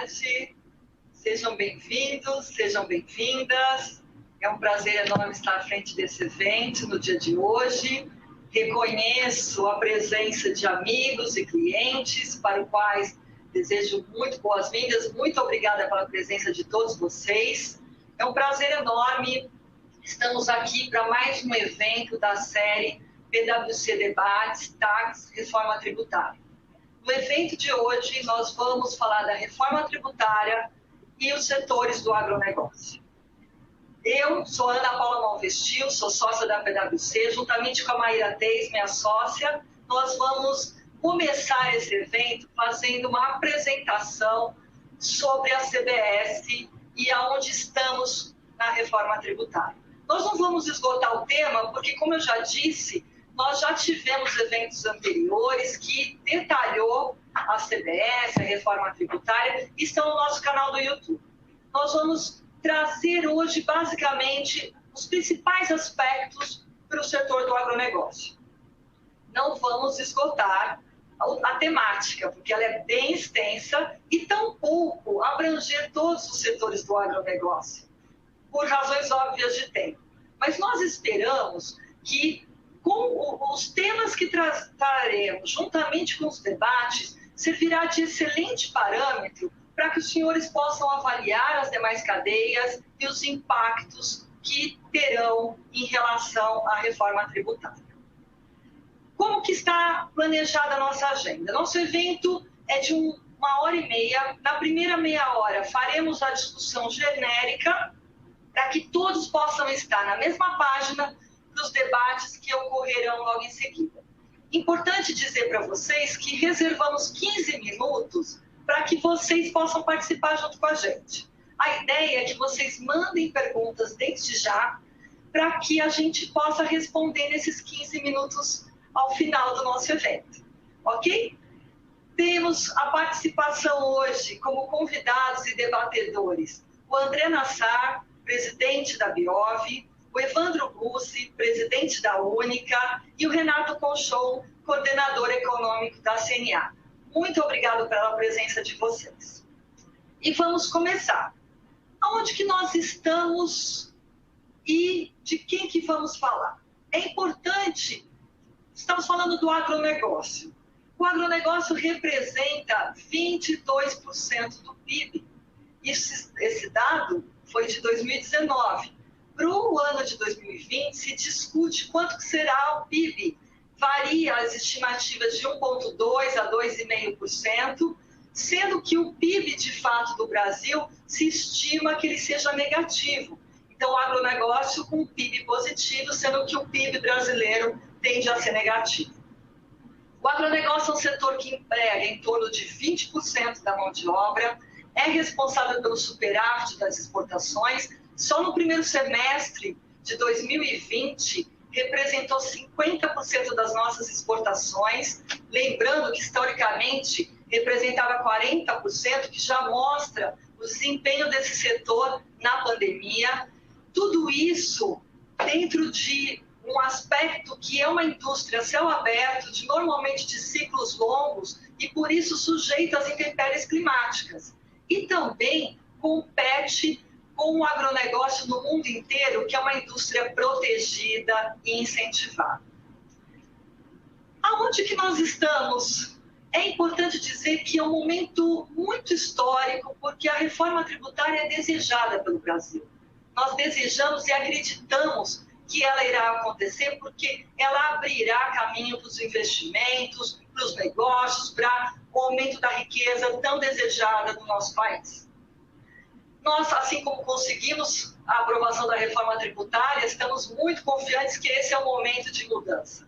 tarde, sejam bem-vindos, sejam bem-vindas. É um prazer enorme estar à frente desse evento no dia de hoje. Reconheço a presença de amigos e clientes para os quais desejo muito boas-vindas. Muito obrigada pela presença de todos vocês. É um prazer enorme. Estamos aqui para mais um evento da série PwC Debates, Tax, Reforma Tributária. No evento de hoje, nós vamos falar da reforma tributária e os setores do agronegócio. Eu sou Ana Paula Malvestil, sou sócia da PwC, juntamente com a Maíra Teis, minha sócia, nós vamos começar esse evento fazendo uma apresentação sobre a CBS e aonde estamos na reforma tributária. Nós não vamos esgotar o tema, porque, como eu já disse, nós já tivemos eventos anteriores que detalhou a CBS, a reforma tributária, e estão no nosso canal do YouTube. Nós vamos trazer hoje, basicamente, os principais aspectos para o setor do agronegócio. Não vamos esgotar a temática, porque ela é bem extensa e tampouco abranger todos os setores do agronegócio, por razões óbvias de tempo. Mas nós esperamos que, com os temas que traremos, juntamente com os debates, servirá de excelente parâmetro para que os senhores possam avaliar as demais cadeias e os impactos que terão em relação à reforma tributária. Como que está planejada a nossa agenda? Nosso evento é de 1h30. Na primeira meia hora, faremos a discussão genérica para que todos possam estar na mesma página dos debates que ocorrerão logo em seguida. Importante dizer para vocês que reservamos 15 minutos para que vocês possam participar junto com a gente. A ideia é que vocês mandem perguntas desde já para que a gente possa responder nesses 15 minutos ao final do nosso evento, ok? Temos a participação hoje como convidados e debatedores o André Nassar, presidente da Biov, o Evandro Bussi, presidente da Única, e o Renato Conchon, coordenador econômico da CNA. Muito obrigado pela presença de vocês. E vamos começar. Aonde que nós estamos e de quem que vamos falar? É importante, estamos falando do agronegócio. O agronegócio representa 22% do PIB. Esse dado foi de 2019. Para o ano de 2020, se discute quanto que será o PIB. Varia as estimativas de 1,2% a 2,5%, sendo que o PIB, de fato, do Brasil, se estima que ele seja negativo. Então, o agronegócio com PIB positivo, sendo que o PIB brasileiro tende a ser negativo. O agronegócio é um setor que emprega em torno de 20% da mão de obra, é responsável pelo superávit das exportações. Só no primeiro semestre de 2020, representou 50% das nossas exportações, lembrando que, historicamente, representava 40%, que já mostra o desempenho desse setor na pandemia. Tudo isso dentro de um aspecto que é uma indústria a céu aberto, normalmente de ciclos longos, e por isso sujeita às intempéries climáticas. E também compete com o agronegócio no mundo inteiro, que é uma indústria protegida e incentivada. Aonde que nós estamos? É importante dizer que é um momento muito histórico, porque a reforma tributária é desejada pelo Brasil. Nós desejamos e acreditamos que ela irá acontecer, porque ela abrirá caminho para os investimentos, para os negócios, para o aumento da riqueza tão desejada no nosso país. Nós, assim como conseguimos a aprovação da reforma tributária, estamos muito confiantes que esse é o momento de mudança.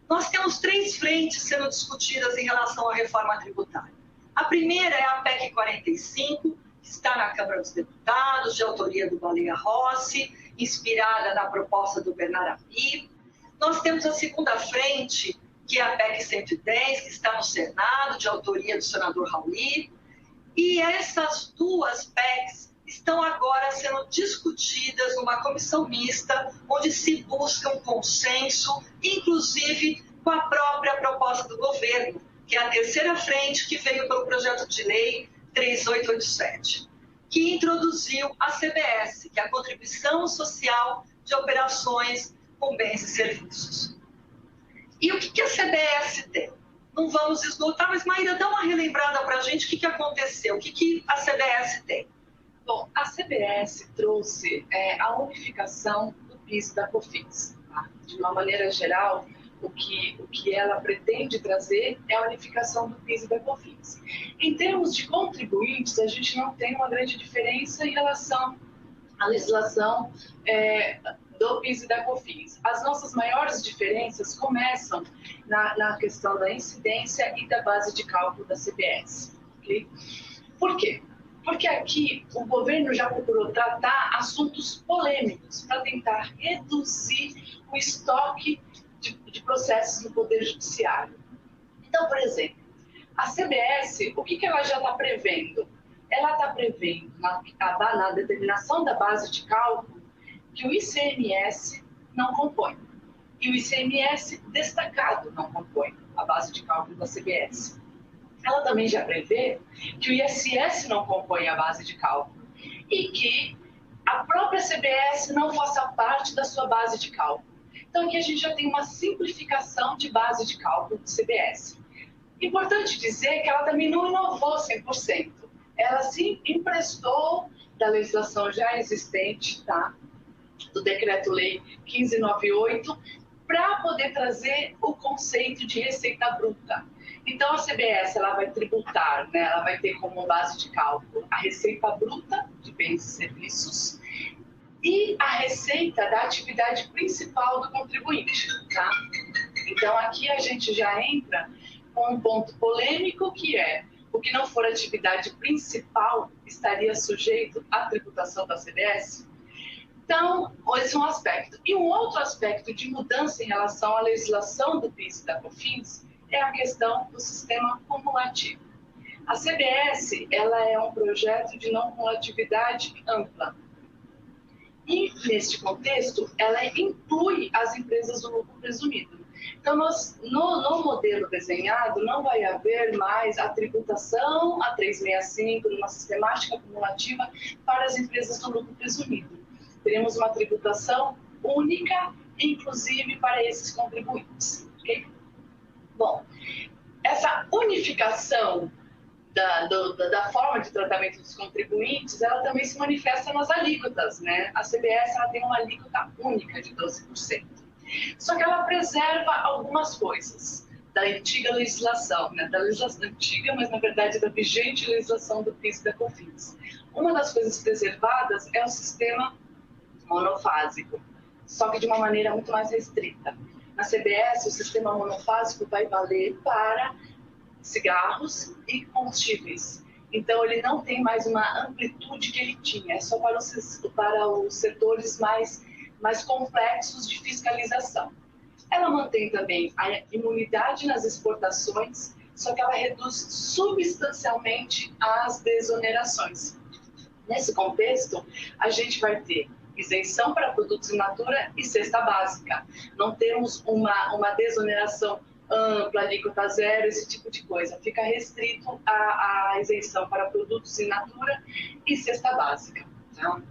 Nós temos 3 frentes sendo discutidas em relação à reforma tributária. A primeira é a PEC 45, que está na Câmara dos Deputados, de autoria do Baleia Rossi, inspirada na proposta do Bernard Arnault. Nós temos a segunda frente, que é a PEC 110, que está no Senado, de autoria do senador Rauli. E essas duas PECs estão agora sendo discutidas numa comissão mista, onde se busca um consenso, inclusive com a própria proposta do governo, que é a terceira frente que veio pelo projeto de lei 3887, que introduziu a CBS, que é a Contribuição Social de Operações com Bens e Serviços. E o que a CBS tem? Não vamos esgotar, mas Maíra, dá uma relembrada para a gente o que aconteceu, o que a CBS tem. Bom, a CBS trouxe a unificação do PIS e da COFINS. Tá? De uma maneira geral, o que ela pretende trazer é a unificação do PIS e da COFINS. Em termos de contribuintes, a gente não tem uma grande diferença em relação à legislação do PIS e da COFINS. As nossas maiores diferenças começam na questão da incidência e da base de cálculo da CBS. Okay? Por quê? Porque aqui o governo já procurou tratar assuntos polêmicos para tentar reduzir o estoque de processos no Poder Judiciário. Então, por exemplo, a CBS, o que ela já está prevendo? Ela está prevendo, na determinação da base de cálculo, que o ICMS não compõe. E o ICMS destacado não compõe a base de cálculo da CBS. Ela também já prevê que o ISS não compõe a base de cálculo e que a própria CBS não faça parte da sua base de cálculo. Então, aqui a gente já tem uma simplificação de base de cálculo do CBS. Importante dizer que ela também não inovou 100%. Ela sim emprestou da legislação já existente, tá? Do Decreto-Lei 1598, para poder trazer o conceito de receita bruta. Então, a CBS ela vai tributar, né? Ela vai ter como base de cálculo a receita bruta de bens e serviços e a receita da atividade principal do contribuinte. Tá? Então, aqui a gente já entra com um ponto polêmico, que é o que não for atividade principal estaria sujeito à tributação da CBS. Então, esse é um aspecto. E um outro aspecto de mudança em relação à legislação do PIS e da COFINS é a questão do sistema cumulativo. A CBS ela é um projeto de não cumulatividade ampla. E, neste contexto, ela inclui as empresas do lucro presumido. Então, no modelo desenhado, não vai haver mais a tributação a 365, numa sistemática cumulativa, para as empresas do lucro presumido. Teremos uma tributação única, inclusive para esses contribuintes. Okay? Bom, essa unificação da forma de tratamento dos contribuintes, ela também se manifesta nas alíquotas, né? A CBS ela tem uma alíquota única de 12%. Só que ela preserva algumas coisas da antiga legislação, né? Da legislação antiga, mas na verdade da vigente legislação do PIS e da COFINS. Uma das coisas preservadas é o sistema monofásico, só que de uma maneira muito mais restrita. Na CBS, o sistema monofásico vai valer para cigarros e combustíveis. Então, ele não tem mais uma amplitude que ele tinha, é só para os setores mais complexos de fiscalização. Ela mantém também a imunidade nas exportações, só que ela reduz substancialmente as desonerações. Nesse contexto, a gente vai ter isenção para produtos in natura e cesta básica. Não temos uma desoneração ampla, alíquota zero, esse tipo de coisa. Fica restrito a isenção para produtos in natura e cesta básica. Tá?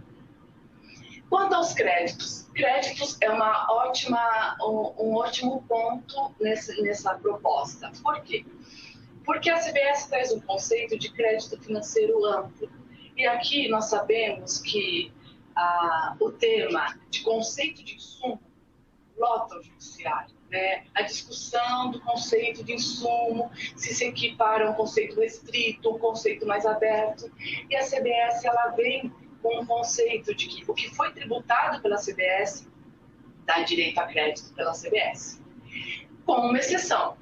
Quanto aos créditos, é um ótimo ponto nessa proposta. Por quê? Porque a CBS traz um conceito de crédito financeiro amplo. E aqui nós sabemos que o tema de conceito de insumo lota o judiciário. Né? A discussão do conceito de insumo, se equipara a um conceito restrito, um conceito mais aberto. E a CBS ela vem com um conceito de que o que foi tributado pela CBS dá direito a crédito pela CBS. Com uma exceção,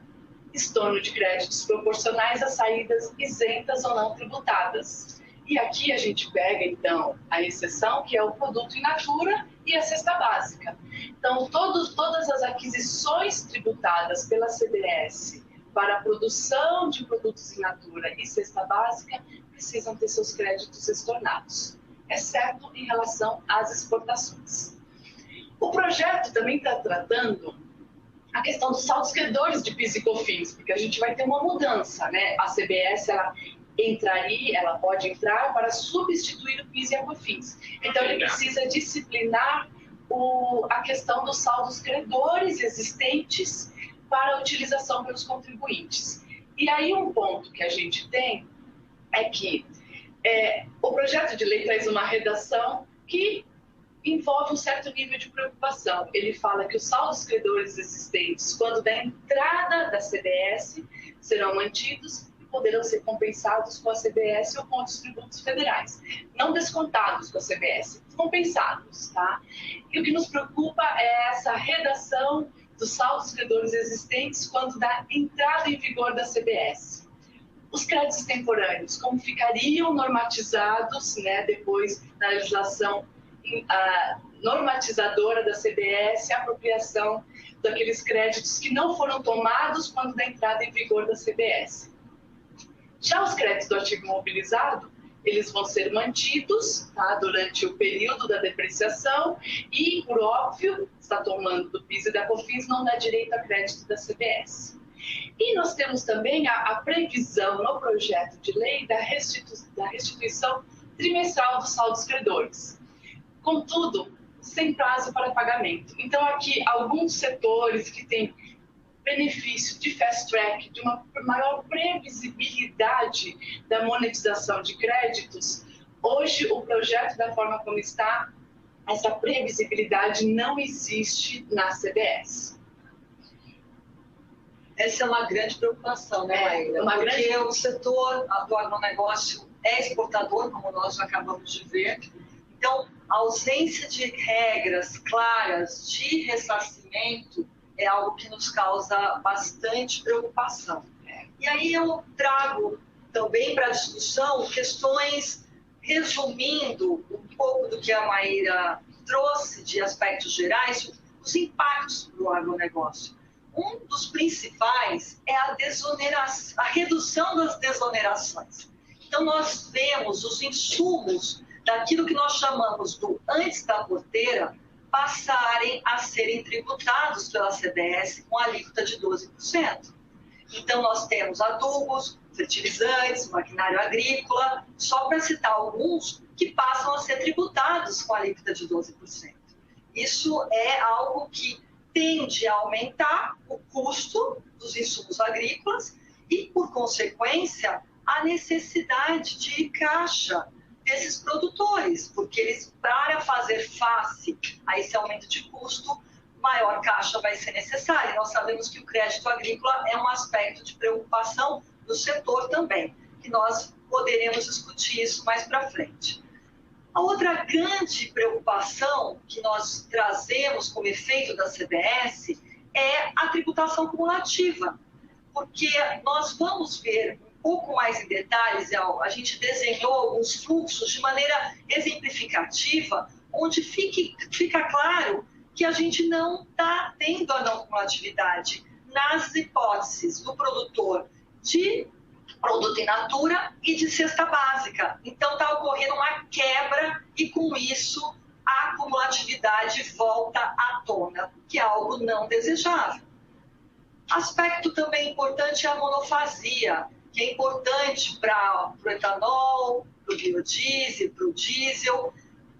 estorno de créditos proporcionais a saídas isentas ou não tributadas. E aqui a gente pega, então, a exceção, que é o produto in natura e a cesta básica. Então, todas as aquisições tributadas pela CBS para a produção de produtos in natura e cesta básica precisam ter seus créditos estornados, exceto em relação às exportações. O projeto também está tratando a questão dos saldos credores de PIS e COFINS, porque a gente vai ter uma mudança, né? A CBS ela ela pode entrar para substituir o PIS e a COFINS. Então, ele precisa disciplinar a questão dos saldos credores existentes para a utilização pelos contribuintes. E aí um ponto que a gente tem é que o projeto de lei traz uma redação que envolve um certo nível de preocupação. Ele fala que os saldos credores existentes, quando da entrada da CBS, serão mantidos e poderão ser compensados com a CBS ou com os tributos federais. Não descontados com a CBS, compensados, tá? E o que nos preocupa é essa redação dos saldos credores existentes quando da entrada em vigor da CBS. Os créditos temporâneos, como ficariam normatizados, né, depois da legislação normatizadora da CBS, a apropriação daqueles créditos que não foram tomados quando da entrada em vigor da CBS. Já os créditos do ativo imobilizado, eles vão ser mantidos, tá, durante o período da depreciação e, por óbvio, está tomando do PIS e da COFINS, não dá direito a crédito da CBS. E nós temos também a previsão no projeto de lei da restituição trimestral dos saldos credores. Contudo, sem prazo para pagamento. Então, aqui, alguns setores que têm benefício de fast track, de uma maior previsibilidade da monetização de créditos, hoje o projeto, da forma como está, essa previsibilidade não existe na CBS. Essa é uma grande preocupação, né, Maíra? Porque o setor do agronegócio é exportador, como nós já acabamos de ver. Então, a ausência de regras claras de ressarcimento é algo que nos causa bastante preocupação. E aí eu trago também para a discussão questões, resumindo um pouco do que a Maíra trouxe de aspectos gerais, os impactos do agronegócio. Um dos principais é a redução das desonerações. Então, nós vemos os insumos daquilo que nós chamamos do antes da porteira passarem a serem tributados pela CBS com alíquota de 12%. Então, nós temos adubos, fertilizantes, maquinário agrícola, só para citar alguns que passam a ser tributados com alíquota de 12%. Isso é algo que tende a aumentar o custo dos insumos agrícolas e, por consequência, a necessidade de caixa desses produtores, porque eles, para fazer face a esse aumento de custo, maior caixa vai ser necessária. Nós sabemos que o crédito agrícola é um aspecto de preocupação do setor também, que nós poderemos discutir isso mais para frente. A outra grande preocupação que nós trazemos como efeito da CBS é a tributação cumulativa, porque nós vamos ver um pouco mais em detalhes, a gente desenhou alguns fluxos de maneira exemplificativa, onde fica claro que a gente não está tendo a não cumulatividade nas hipóteses do produtor de produto in natura e de cesta básica. Então, está ocorrendo uma quebra e, com isso, a cumulatividade volta à tona, que é algo não desejável. Aspecto também importante é a monofasia, que é importante para o etanol, para o biodiesel, para o diesel.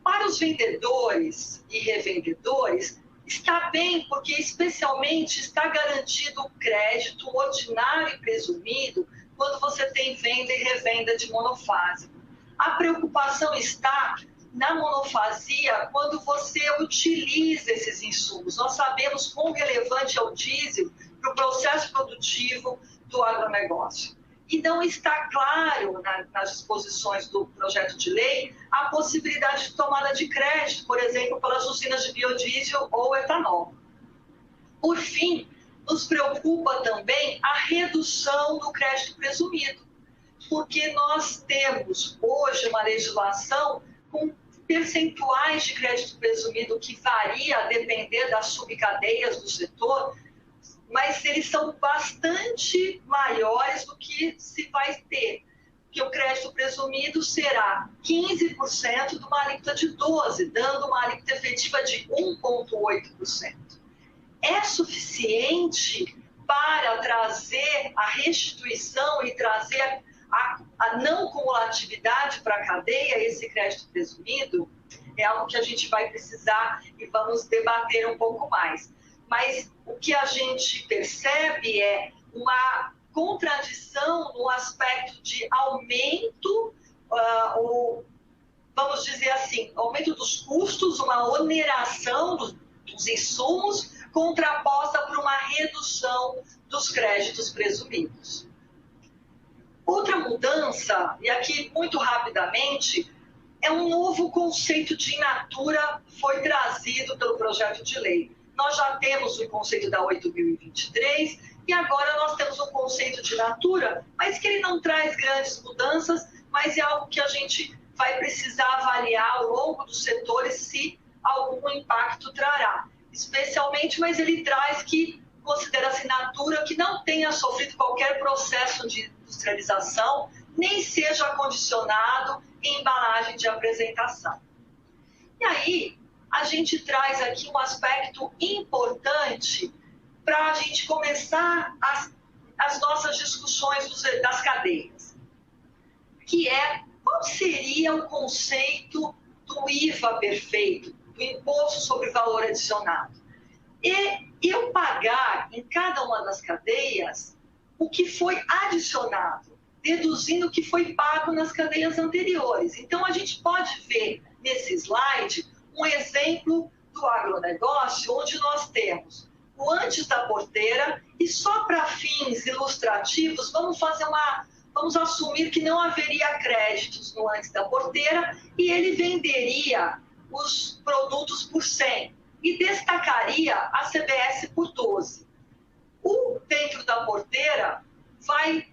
Para os vendedores e revendedores, está bem, porque especialmente está garantido o crédito ordinário e presumido quando você tem venda e revenda de monofásico. A preocupação está na monofasia quando você utiliza esses insumos. Nós sabemos quão relevante é o diesel para o processo produtivo do agronegócio. E não está claro nas disposições do projeto de lei a possibilidade de tomada de crédito, por exemplo, pelas usinas de biodiesel ou etanol. Por fim, nos preocupa também a redução do crédito presumido, porque nós temos hoje uma legislação com percentuais de crédito presumido que varia a depender das subcadeias do setor, mas eles são bastante maiores do que se vai ter, que o crédito presumido será 15% de uma alíquota de 12%, dando uma alíquota efetiva de 1,8%. É suficiente para trazer a restituição e trazer a não cumulatividade para a cadeia, esse crédito presumido, é algo que a gente vai precisar e vamos debater um pouco mais. Mas o que a gente percebe é uma contradição no aspecto de aumento, vamos dizer assim, aumento dos custos, uma oneração dos insumos, contraposta por uma redução dos créditos presumidos. Outra mudança, e aqui muito rapidamente, é um novo conceito de in natura foi trazido pelo projeto de lei. Nós já temos o conceito da 8.023 e agora nós temos um conceito de in natura, mas que ele não traz grandes mudanças, mas é algo que a gente vai precisar avaliar ao longo dos setores se algum impacto trará. Especialmente, mas ele traz que considera-se in natura que não tenha sofrido qualquer processo de industrialização, nem seja condicionado em embalagem de apresentação. E aí, a gente traz aqui um aspecto importante para a gente começar as nossas discussões das cadeias, que é qual seria o conceito do IVA perfeito, do Imposto sobre Valor Adicionado. E eu pagar em cada uma das cadeias o que foi adicionado, deduzindo o que foi pago nas cadeias anteriores. Então, a gente pode ver nesse slide um exemplo do agronegócio, onde nós temos o antes da porteira e só para fins ilustrativos, vamos assumir que não haveria créditos no antes da porteira e ele venderia os produtos por 100 e destacaria a CBS por 12. O dentro da porteira vai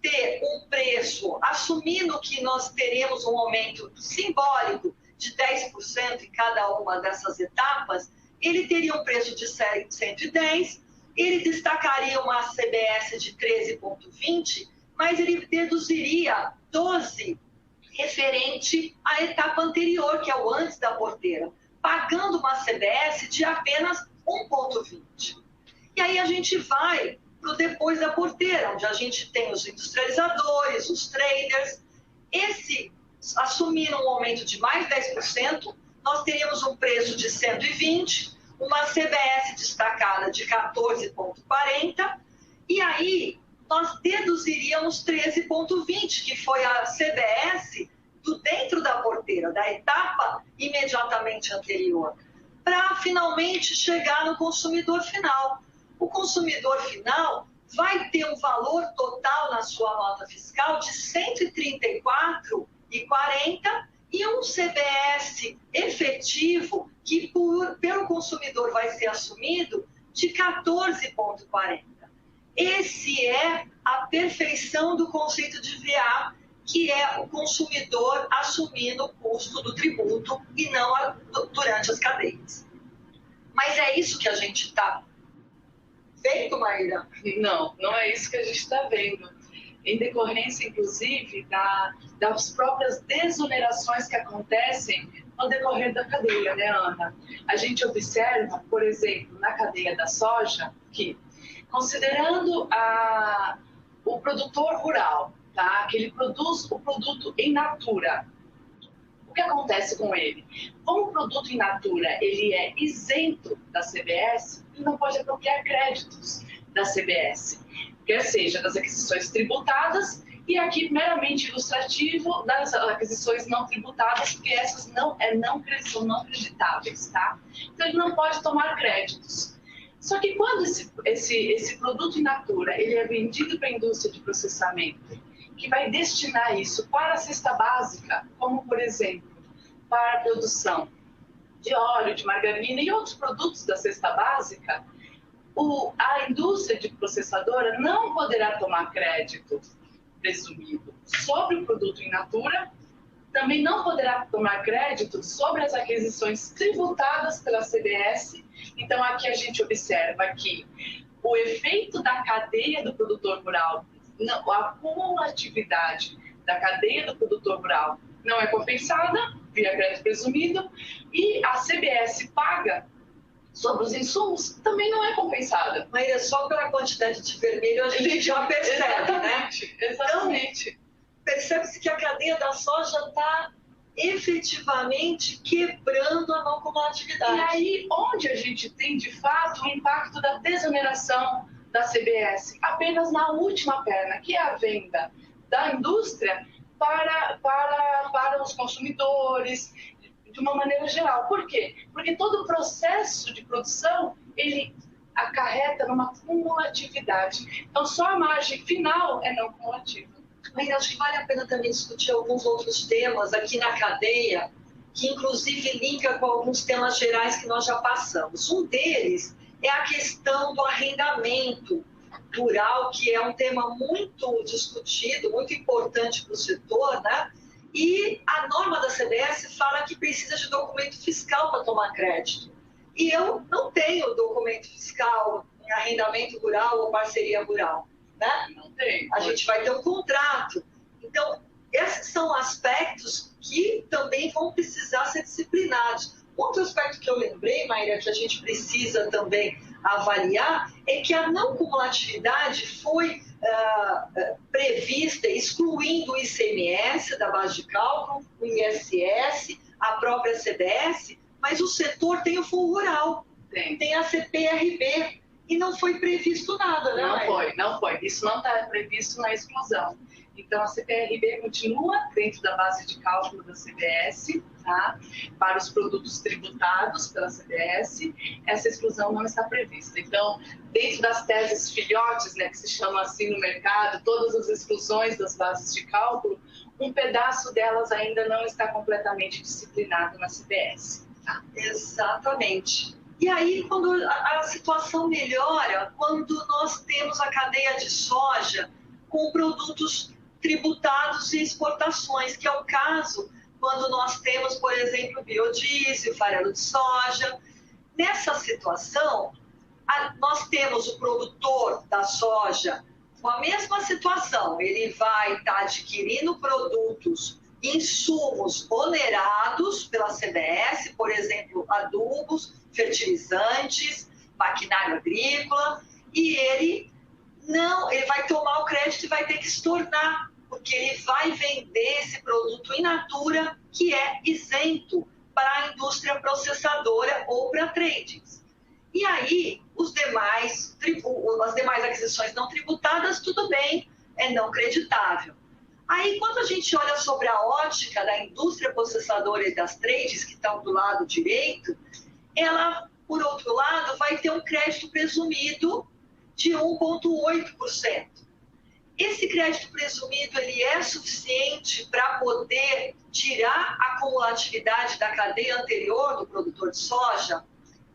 ter um preço, assumindo que nós teremos um aumento simbólico de 10% em cada uma dessas etapas, ele teria um preço de 110, ele destacaria uma CBS de 13,20, mas ele deduziria 12 referente à etapa anterior, que é o antes da porteira, pagando uma CBS de apenas 1,20. E aí a gente vai para o depois da porteira, onde a gente tem os industrializadores, os traders. Assumindo um aumento de mais 10%, nós teríamos um preço de 120, uma CBS destacada de 14,40, e aí nós deduziríamos 13,20, que foi a CBS do dentro da porteira, da etapa imediatamente anterior, para finalmente chegar no consumidor final. O consumidor final vai ter um valor total na sua nota fiscal de R$ 134,40 e um CBS efetivo que pelo consumidor vai ser assumido de 14,40. Esse é a perfeição do conceito de VA, que é o consumidor assumindo o custo do tributo e não durante as cadeias. Mas é isso que a gente está vendo, Maíra? Não, não é isso que a gente está vendo. Em decorrência, inclusive, das próprias desonerações que acontecem no decorrer da cadeia, né, Ana? A gente observa, por exemplo, na cadeia da soja, que, considerando o produtor rural, tá? Que ele produz o produto em natura, o que acontece com ele? Como o produto in natura ele é isento da CBS, ele não pode apropriar créditos da CBS, quer seja das aquisições tributadas e aqui meramente ilustrativo das aquisições não tributadas, porque essas são não creditáveis, tá? Então ele não pode tomar créditos. Só que quando esse produto in natura ele é vendido para a indústria de processamento, que vai destinar isso para a cesta básica, como, por exemplo, para a produção de óleo, de margarina e outros produtos da cesta básica, a indústria de processadora não poderá tomar crédito presumido sobre o produto in natura, também não poderá tomar crédito sobre as aquisições tributadas pela CBS. Então, aqui a gente observa que o efeito da cadeia do produtor rural, a cumulatividade da cadeia do produtor rural não é compensada via crédito presumido e a CBS paga sobre os insumos também não é compensada. Mas só pela quantidade de vermelho a gente já percebe, exatamente, né? Exatamente. Então, percebe-se que a cadeia da soja está efetivamente quebrando a não cumulatividade. E aí, onde a gente tem, de fato, o impacto da desoneração da CBS? Apenas na última perna, que é a venda da indústria para os consumidores, de uma maneira geral. Por quê? Porque todo o processo de produção, ele acarreta numa cumulatividade. Então, só a margem final é não cumulativa. Mas acho que vale a pena também discutir alguns outros temas aqui na cadeia, que inclusive linka com alguns temas gerais que nós já passamos. Um deles é a questão do arrendamento rural, que é um tema muito discutido, muito importante para o setor, né? E a norma da CBS fala que precisa de documento fiscal para tomar crédito. E eu não tenho documento fiscal em arrendamento rural ou parceria rural, né? Não tem. A gente vai ter um contrato. Então, esses são aspectos que também vão precisar ser disciplinados. Outro aspecto que eu lembrei, Maíra, que a gente precisa também avaliar, é que a não cumulatividade foi prevista excluindo o ICMS da base de cálculo, o ISS, a própria CBS, mas o setor tem o Fundo Rural, tem a CPRB, e não foi previsto nada, né? Não foi. Isso não está previsto na exclusão. Então, a CPRB continua dentro da base de cálculo da CBS, tá? Para os produtos tributados pela CBS, essa exclusão não está prevista. Então, dentro das teses filhotes, né, que se chamam assim no mercado, todas as exclusões das bases de cálculo, um pedaço delas ainda não está completamente disciplinado na CBS. Tá? Exatamente. E aí, quando a situação melhora, quando nós temos a cadeia de soja com produtos tributados e exportações, que é o caso quando nós temos, por exemplo, biodiesel, farelo de soja. Nessa situação, nós temos o produtor da soja com a mesma situação. Ele vai estar adquirindo produtos, insumos onerados pela CBS, por exemplo, adubos, fertilizantes, maquinário agrícola, e ele vai tomar o crédito e vai ter que estornar, porque ele vai vender esse produto in natura, que é isento para a indústria processadora ou para tradings. E aí, as demais aquisições não tributadas, tudo bem, é não creditável. Aí, quando a gente olha sobre a ótica da indústria processadora e das trades, que estão do lado direito, ela, por outro lado, vai ter um crédito presumido de 1,8%. Esse crédito presumido ele é suficiente para poder tirar a cumulatividade da cadeia anterior do produtor de soja?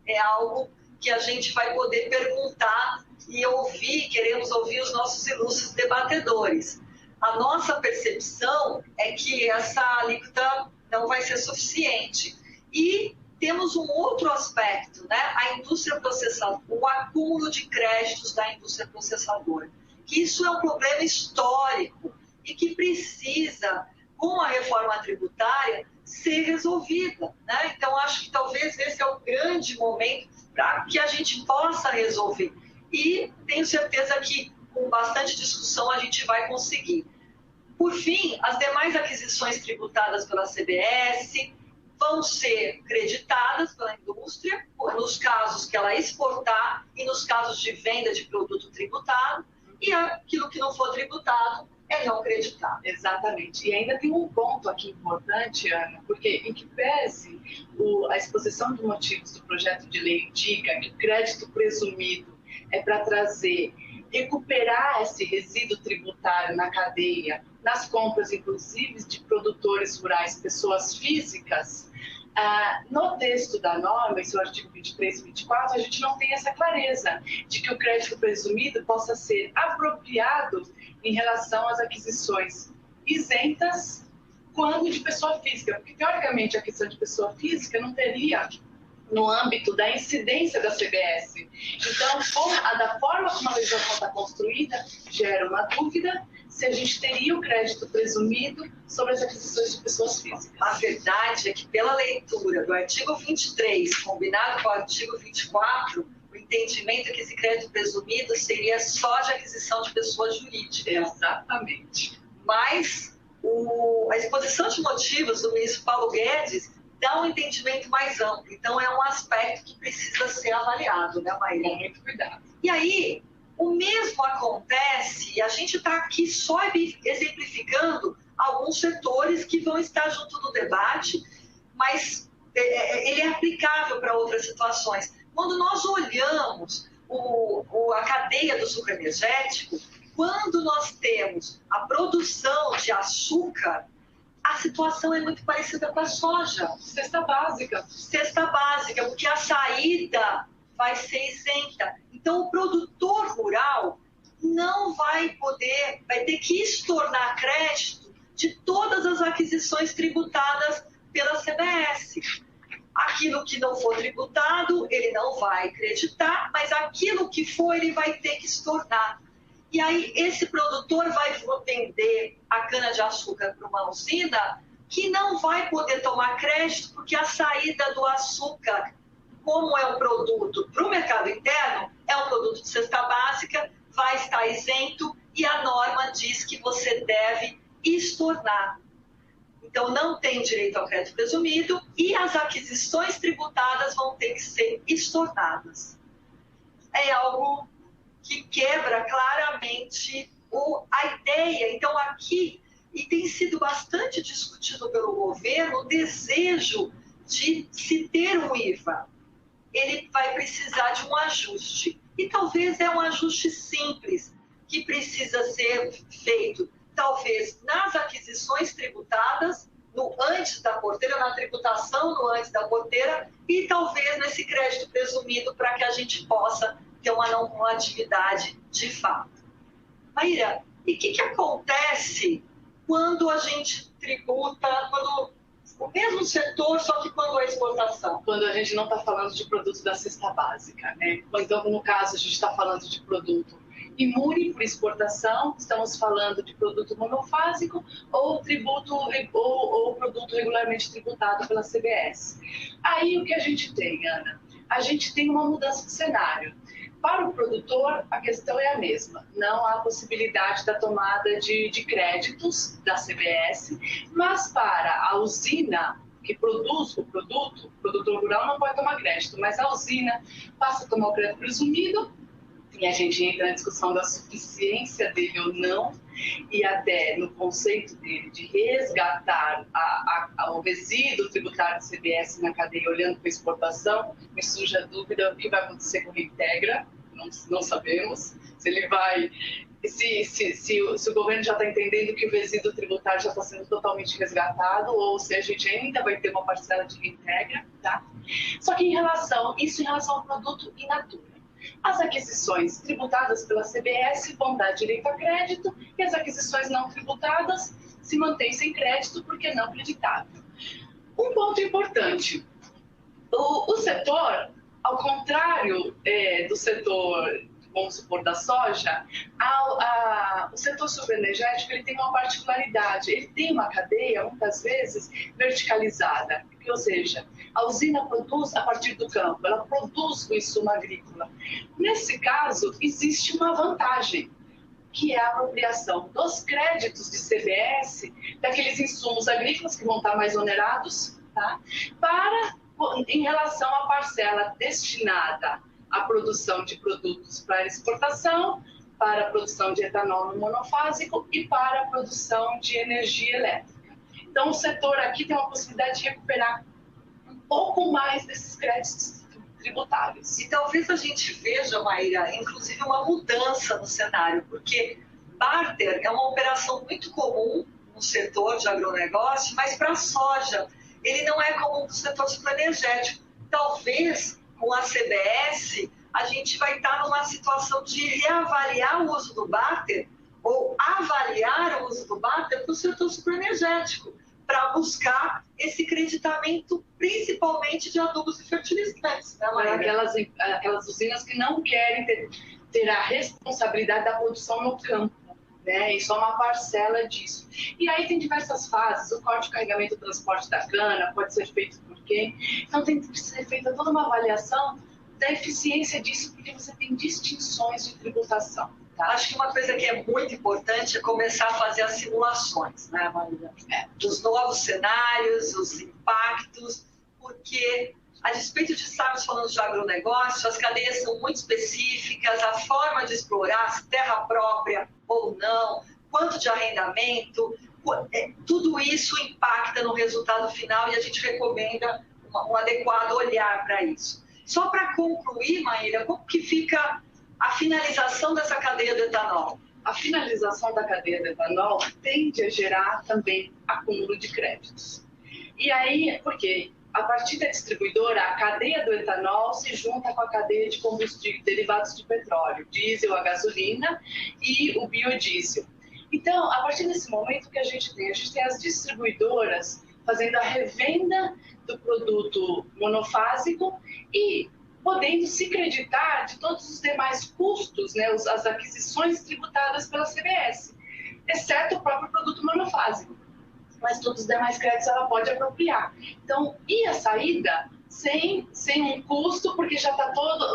É algo que a gente vai poder perguntar e queremos ouvir os nossos ilustres debatedores. A nossa percepção é que essa alíquota não vai ser suficiente. E temos um outro aspecto, né? A indústria processadora, o acúmulo de créditos da indústria processadora. Que isso é um problema histórico e que precisa, com a reforma tributária, ser resolvida, né? Então, acho que talvez esse é o grande momento para que a gente possa resolver. E tenho certeza que, com bastante discussão, a gente vai conseguir. Por fim, as demais aquisições tributadas pela CBS vão ser creditadas pela indústria, nos casos que ela exportar e nos casos de venda de produto tributado, e aquilo que não for tributado é não creditado. Exatamente. E ainda tem um ponto aqui importante, Ana, porque em que pese a exposição de motivos do projeto de lei indica que o crédito presumido é para recuperar esse resíduo tributário na cadeia, nas compras, inclusive, de produtores rurais, pessoas físicas, no texto da norma, esse é o artigo 23 e 24, a gente não tem essa clareza de que o crédito presumido possa ser apropriado em relação às aquisições isentas quando de pessoa física, porque, teoricamente, a questão de pessoa física não teria no âmbito da incidência da CBS. Então, da forma como a legislação está construída, gera uma dúvida se a gente teria o crédito presumido sobre as aquisições de pessoas físicas. A verdade é que, pela leitura do artigo 23, combinado com o artigo 24, o entendimento é que esse crédito presumido seria só de aquisição de pessoas jurídicas. Exatamente. Mas A exposição de motivos do ministro Paulo Guedes dá um entendimento mais amplo. Então, é um aspecto que precisa ser avaliado, né, Maíra? Com muito cuidado. E aí, o mesmo acontece, e a gente está aqui só exemplificando alguns setores que vão estar junto no debate, mas ele é aplicável para outras situações. Quando nós olhamos a cadeia do sucro energético, quando nós temos a produção de açúcar, a situação é muito parecida com a soja. Cesta básica. Cesta básica, porque a saída vai ser isenta. Então, o produtor rural não vai poder, vai ter que estornar crédito de todas as aquisições tributadas pela CBS. Aquilo que não for tributado, ele não vai creditar, mas aquilo que for, ele vai ter que estornar. E aí, esse produtor vai vender a cana-de-açúcar para uma usina que não vai poder tomar crédito, porque a saída do açúcar, como é um produto para o mercado interno, é um produto de cesta básica, vai estar isento e a norma diz que você deve estornar. Então, não tem direito ao crédito presumido e as aquisições tributadas vão ter que ser estornadas. É algo que quebra claramente a ideia. Então, aqui, e tem sido bastante discutido pelo governo, o desejo de se ter um IVA. Ele vai precisar de um ajuste. E talvez é um ajuste simples, que precisa ser feito, talvez, nas aquisições tributadas, no antes da porteira, na tributação no antes da porteira, e talvez nesse crédito presumido para que a gente possa ter uma não atividade de fato. Maíra, e o que acontece quando a gente tributa, quando o mesmo setor, só que quando a exportação? Quando a gente não está falando de produto da cesta básica, né? Então, no caso, a gente está falando de produto imune por exportação, estamos falando de produto monofásico ou produto regularmente tributado pela CBS. Aí o que a gente tem, Ana? A gente tem uma mudança de cenário. Para o produtor, a questão é a mesma. Não há possibilidade da tomada de créditos da CBS, mas para a usina que produz o produtor rural não pode tomar crédito, mas a usina passa a tomar o crédito presumido, e a gente entra na discussão da suficiência dele ou não, e até no conceito dele de resgatar o resíduo tributário do CBS na cadeia, olhando para a exportação. Me surge a dúvida o que vai acontecer com o Reintegra, não sabemos. Se ele vai, se o governo já está entendendo que o resíduo tributário já está sendo totalmente resgatado, ou se a gente ainda vai ter uma parcela de Reintegra, tá? Só que em relação ao produto in natura. As aquisições tributadas pela CBS vão dar direito a crédito e as aquisições não tributadas se mantêm sem crédito porque não creditável. Um ponto importante, o setor, ao contrário do setor, vamos supor, da soja, o setor sucroenergético ele tem uma particularidade, ele tem uma cadeia, muitas vezes, verticalizada, ou seja, a usina produz a partir do campo, ela produz o insumo agrícola. Nesse caso, existe uma vantagem, que é a apropriação dos créditos de CBS, daqueles insumos agrícolas que vão estar mais onerados, tá? Em relação à parcela destinada à produção de produtos para exportação, para a produção de etanol no monofásico e para a produção de energia elétrica. Então, o setor aqui tem uma possibilidade de recuperar um pouco mais desses créditos tributários. E talvez a gente veja, Maíra, inclusive uma mudança no cenário, porque barter é uma operação muito comum no setor de agronegócio, mas para a soja ele não é comum no setor sucroenergético. Talvez com a CBS a gente vai estar numa situação de reavaliar o uso do barter ou avaliar o uso do barter para o setor sucroenergético, para buscar esse creditamento, principalmente de adubos e fertilizantes. Né, aquelas usinas que não querem ter a responsabilidade da produção no campo, né? E só uma parcela disso. E aí tem diversas fases, o corte, carregamento e transporte da cana, pode ser feito por quem? Então tem que ser feita toda uma avaliação da eficiência disso, porque você tem distinções de tributação. Acho que uma coisa que é muito importante é começar a fazer as simulações, né, Maíra? Dos novos cenários, os impactos, porque, a despeito de estarmos falando de agronegócio, as cadeias são muito específicas, a forma de explorar, se terra própria ou não, quanto de arrendamento, tudo isso impacta no resultado final e a gente recomenda um adequado olhar para isso. Só para concluir, Maíra, como que fica a finalização dessa cadeia do etanol? A finalização da cadeia do etanol tende a gerar também acúmulo de créditos. E aí, porque a partir da distribuidora, a cadeia do etanol se junta com a cadeia de combustíveis derivados de petróleo, diesel, a gasolina e o biodiesel. Então, a partir desse momento que a gente tem as distribuidoras fazendo a revenda do produto monofásico e podendo se creditar de todos os demais custos, né, as aquisições tributadas pela CBS, exceto o próprio produto monofásico. Mas todos os demais créditos ela pode apropriar. Então, e a saída sem um custo, porque já está toda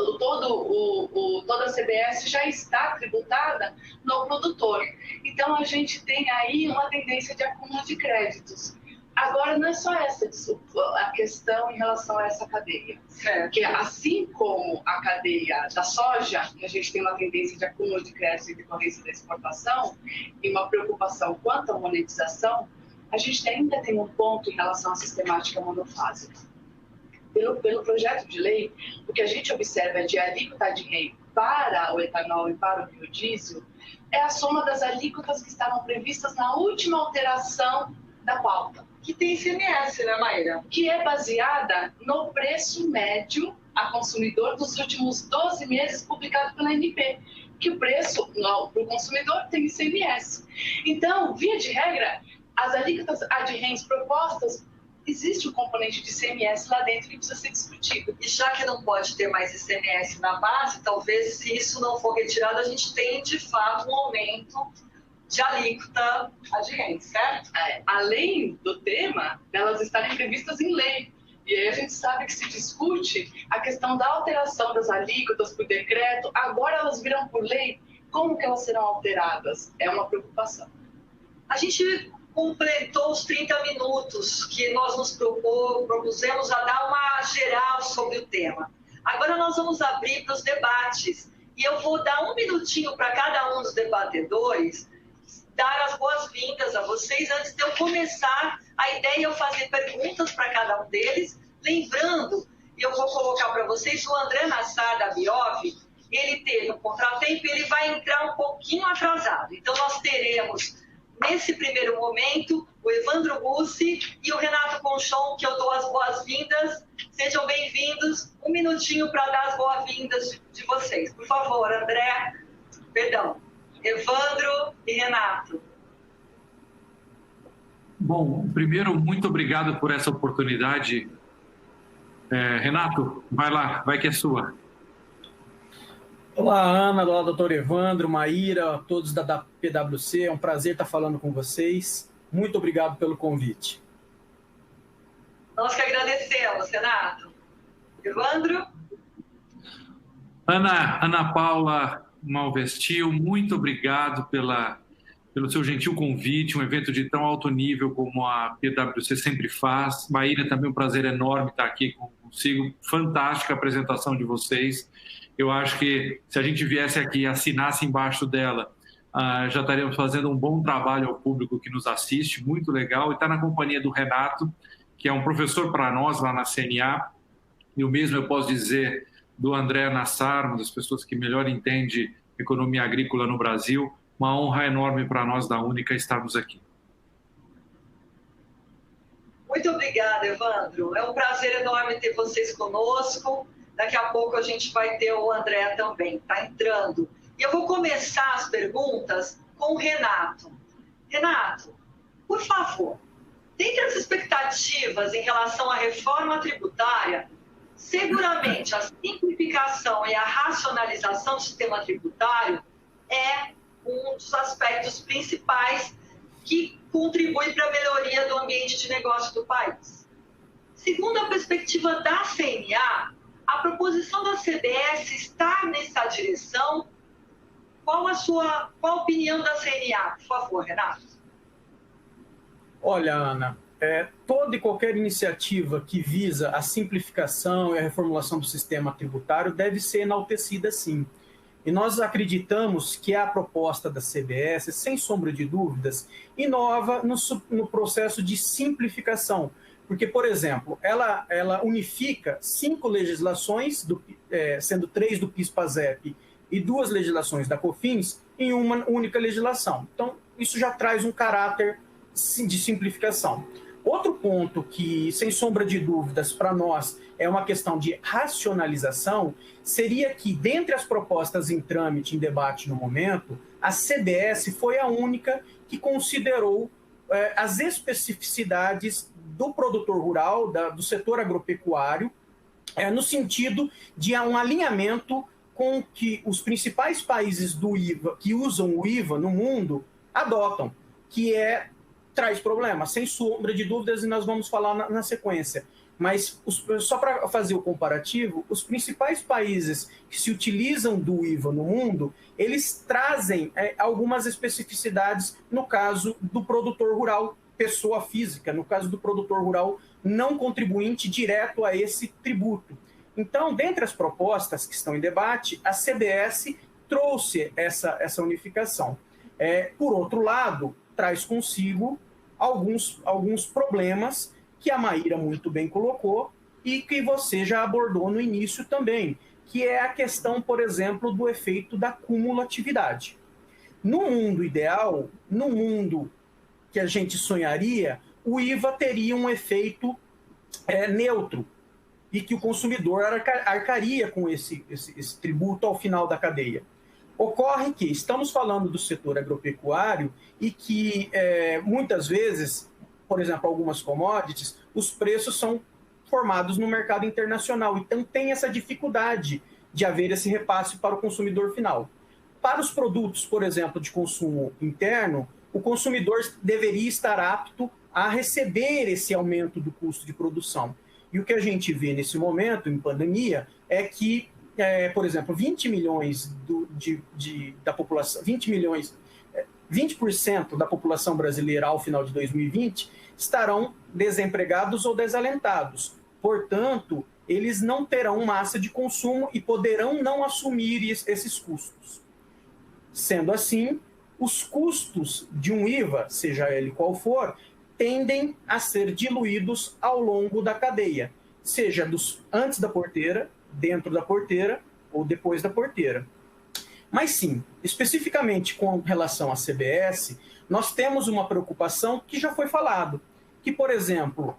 a CBS já está tributada no produtor. Então, a gente tem aí uma tendência de acúmulo de créditos. Agora, não é só essa a questão em relação a essa cadeia. Porque assim como a cadeia da soja, que a gente tem uma tendência de acúmulo de créditos em decorrência da exportação e uma preocupação quanto à monetização, a gente ainda tem um ponto em relação à sistemática monofásica. Pelo projeto de lei, o que a gente observa de alíquota de rei para o etanol e para o biodiesel é a soma das alíquotas que estavam previstas na última alteração da pauta. Que tem ICMS, né, Maíra? Que é baseada no preço médio a consumidor dos últimos 12 meses publicado pela ANP, que o preço para o consumidor tem ICMS. Então, via de regra, as alíquotas ad rens propostas, existe um componente de ICMS lá dentro que precisa ser discutido. E já que não pode ter mais ICMS na base, talvez, se isso não for retirado, a gente tenha, de fato, um aumento de alíquota ad rens, certo? Além do tema, elas estarem previstas em lei. E aí a gente sabe que se discute a questão da alteração das alíquotas por decreto, agora elas viram por lei, como que elas serão alteradas? É uma preocupação. A gente completou os 30 minutos que nós nos propusemos a dar uma geral sobre o tema. Agora nós vamos abrir para os debates. E eu vou dar um minutinho para cada um dos debatedores dar as boas-vindas a vocês. Antes de eu começar, a ideia é eu fazer perguntas para cada um deles. Lembrando, eu vou colocar para vocês, o André Nassar, da Biov, ele teve um contratempo e ele vai entrar um pouquinho atrasado. Então, nós teremos, nesse primeiro momento, o Evandro Bussi e o Renato Conchon, que eu dou as boas-vindas. Sejam bem-vindos. Um minutinho para dar as boas-vindas de vocês. Por favor, André. Perdão. Evandro e Renato. Bom, primeiro, muito obrigado por essa oportunidade. Renato, vai lá, vai que é sua. Olá, Ana, olá, doutor Evandro, Maíra, todos da PwC, é um prazer estar falando com vocês. Muito obrigado pelo convite. Nós que agradecemos, Renato. Evandro? Ana Paula Malvestil, muito obrigado pelo seu gentil convite, um evento de tão alto nível como a PwC sempre faz. Maíra, também um prazer enorme estar aqui consigo. Fantástica a apresentação de vocês. Eu acho que se a gente viesse aqui e assinasse embaixo dela, já estaríamos fazendo um bom trabalho ao público que nos assiste, muito legal. E está na companhia do Renato, que é um professor para nós lá na CNA, e o mesmo eu posso dizer do André Nassar, uma das pessoas que melhor entende economia agrícola no Brasil. Uma honra enorme para nós da Única estarmos aqui. Muito obrigada, Evandro. É um prazer enorme ter vocês conosco. Daqui a pouco a gente vai ter o André também, está entrando. E eu vou começar as perguntas com o Renato. Renato, por favor, dentre as expectativas em relação à reforma tributária, seguramente a simplificação e a racionalização do sistema tributário é um dos aspectos principais que contribui para a melhoria do ambiente de negócio do país. Segundo a perspectiva da CNA, a proposição da CBS está nessa direção Qual a opinião da CNA, por favor, Renato? Olha, Ana, toda e qualquer iniciativa que visa a simplificação e a reformulação do sistema tributário deve ser enaltecida, sim. E nós acreditamos que a proposta da CBS, sem sombra de dúvidas, inova no processo de simplificação. Porque, por exemplo, ela unifica 5 legislações, sendo 3 do PIS/PASEP e 2 legislações da COFINS, em uma única legislação. Então, isso já traz um caráter de simplificação. Outro ponto que, sem sombra de dúvidas, para nós é uma questão de racionalização, seria que, dentre as propostas em trâmite, em debate no momento, a CBS foi a única que considerou as especificidades do produtor rural, do setor agropecuário, no sentido de um alinhamento com que os principais países do IVA, que usam o IVA no mundo, adotam, que traz problemas, sem sombra de dúvidas, e nós vamos falar na sequência. Mas, só para fazer o comparativo, os principais países que se utilizam do IVA no mundo, eles trazem algumas especificidades no caso do produtor rural, pessoa física, no caso do produtor rural não contribuinte direto a esse tributo. Então, dentre as propostas que estão em debate, a CBS trouxe essa unificação. Por outro lado, traz consigo alguns problemas que a Maíra muito bem colocou e que você já abordou no início também, que é a questão, por exemplo, do efeito da cumulatividade. No mundo ideal, no mundo que a gente sonharia, o IVA teria um efeito neutro e que o consumidor arcaria com esse tributo ao final da cadeia. Ocorre que estamos falando do setor agropecuário e que muitas vezes, por exemplo, algumas commodities, os preços são formados no mercado internacional. Então tem essa dificuldade de haver esse repasse para o consumidor final. Para os produtos, por exemplo, de consumo interno, o consumidor deveria estar apto a receber esse aumento do custo de produção. E o que a gente vê nesse momento, em pandemia, é que, por exemplo, 20 milhões da população, 20% da população brasileira ao final de 2020 estarão desempregados ou desalentados. Portanto, eles não terão massa de consumo e poderão não assumir esses custos. Sendo assim, os custos de um IVA, seja ele qual for, tendem a ser diluídos ao longo da cadeia, seja antes da porteira, dentro da porteira ou depois da porteira. Mas sim, especificamente com relação à CBS, nós temos uma preocupação que já foi falado, que, por exemplo,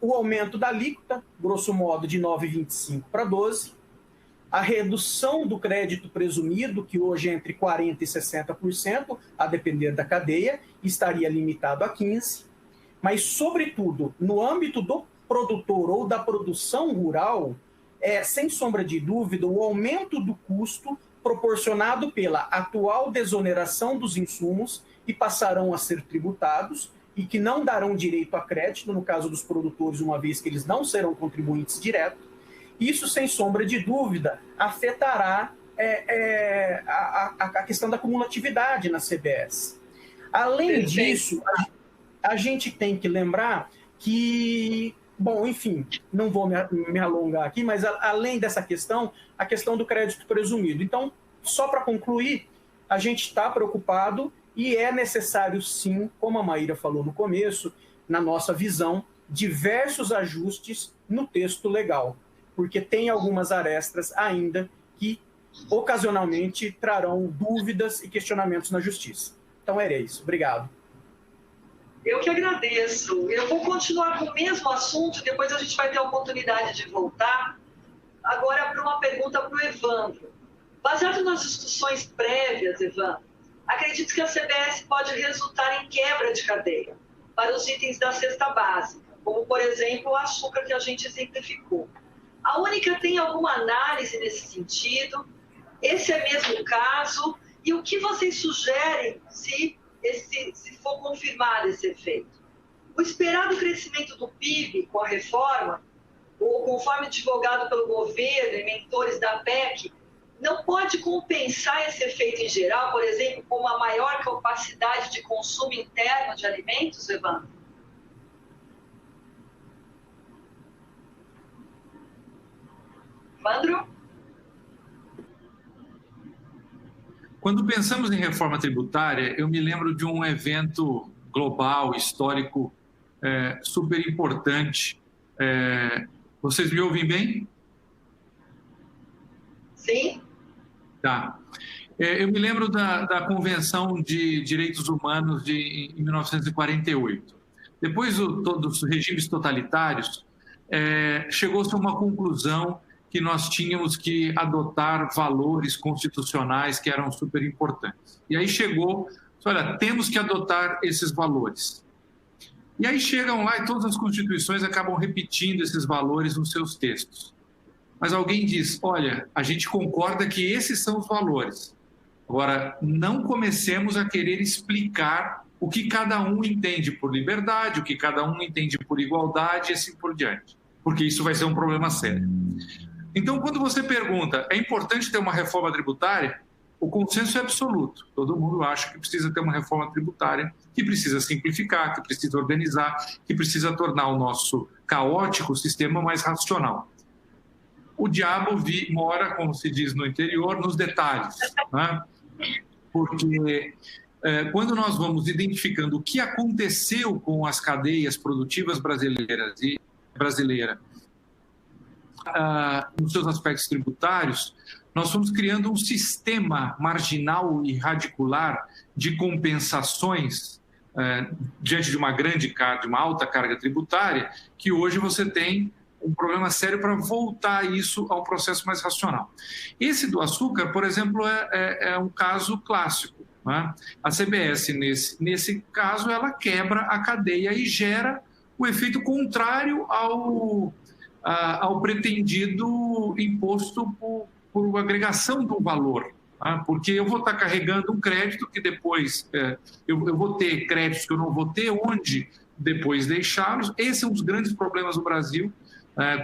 o aumento da alíquota, grosso modo, de 9,25 para 12%, a redução do crédito presumido, que hoje é entre 40% e 60%, a depender da cadeia, estaria limitado a 15%, mas, sobretudo, no âmbito do produtor ou da produção rural, sem sombra de dúvida, o aumento do custo proporcionado pela atual desoneração dos insumos e passarão a ser tributados e que não darão direito a crédito, no caso dos produtores, uma vez que eles não serão contribuintes diretos. Isso, sem sombra de dúvida, afetará a questão da cumulatividade na CBS. Além disso, a gente tem que lembrar que, bom, enfim, não vou me alongar aqui, mas além dessa questão, a questão do crédito presumido. Então, só para concluir, a gente está preocupado e é necessário, sim, como a Maíra falou no começo, na nossa visão, diversos ajustes no texto legal, porque tem algumas arestas ainda que, ocasionalmente, trarão dúvidas e questionamentos na justiça. Então, era isso. Obrigado. Eu que agradeço. Eu vou continuar com o mesmo assunto, depois a gente vai ter a oportunidade de voltar. Agora, para uma pergunta para o Evandro. Baseado nas discussões prévias, Evandro, acredito que a CBS pode resultar em quebra de cadeia para os itens da cesta básica, como, por exemplo, o açúcar que a gente exemplificou. A Única tem alguma análise nesse sentido? Esse é mesmo o caso? E o que vocês sugerem se for confirmado esse efeito? O esperado crescimento do PIB com a reforma, ou conforme divulgado pelo governo e mentores da PEC, não pode compensar esse efeito em geral, por exemplo, com uma maior capacidade de consumo interno de alimentos, Evandro? Evandro? Quando pensamos em reforma tributária, eu me lembro de um evento global, histórico, super importante. Vocês me ouvem bem? Sim. Tá. Eu me lembro da Convenção de Direitos Humanos em 1948. Depois dos regimes totalitários, chegou-se a uma conclusão que nós tínhamos que adotar valores constitucionais que eram super importantes. E aí chegou, olha, temos que adotar esses valores. E aí chegam lá e todas as constituições acabam repetindo esses valores nos seus textos. Mas alguém diz, olha, a gente concorda que esses são os valores. Agora, não comecemos a querer explicar o que cada um entende por liberdade, o que cada um entende por igualdade e assim por diante, porque isso vai ser um problema sério. Então, quando você pergunta, é importante ter uma reforma tributária? O consenso é absoluto. Todo mundo acha que precisa ter uma reforma tributária, que precisa simplificar, que precisa organizar, que precisa tornar o nosso caótico sistema mais racional. O diabo mora, como se diz no interior, nos detalhes, né? Porque quando nós vamos identificando o que aconteceu com as cadeias produtivas brasileiras nos seus aspectos tributários, nós fomos criando um sistema marginal e radicular de compensações diante de uma alta carga tributária, que hoje você tem um problema sério para voltar isso a um processo mais racional. Esse do açúcar, por exemplo, é um caso clássico, né? A CBS, nesse caso, ela quebra a cadeia e gera o efeito contrário ao pretendido imposto por agregação do valor, tá? Porque eu vou estar carregando um crédito que depois eu vou ter créditos que eu não vou ter, onde depois deixá-los. Esse é um dos grandes problemas do Brasil.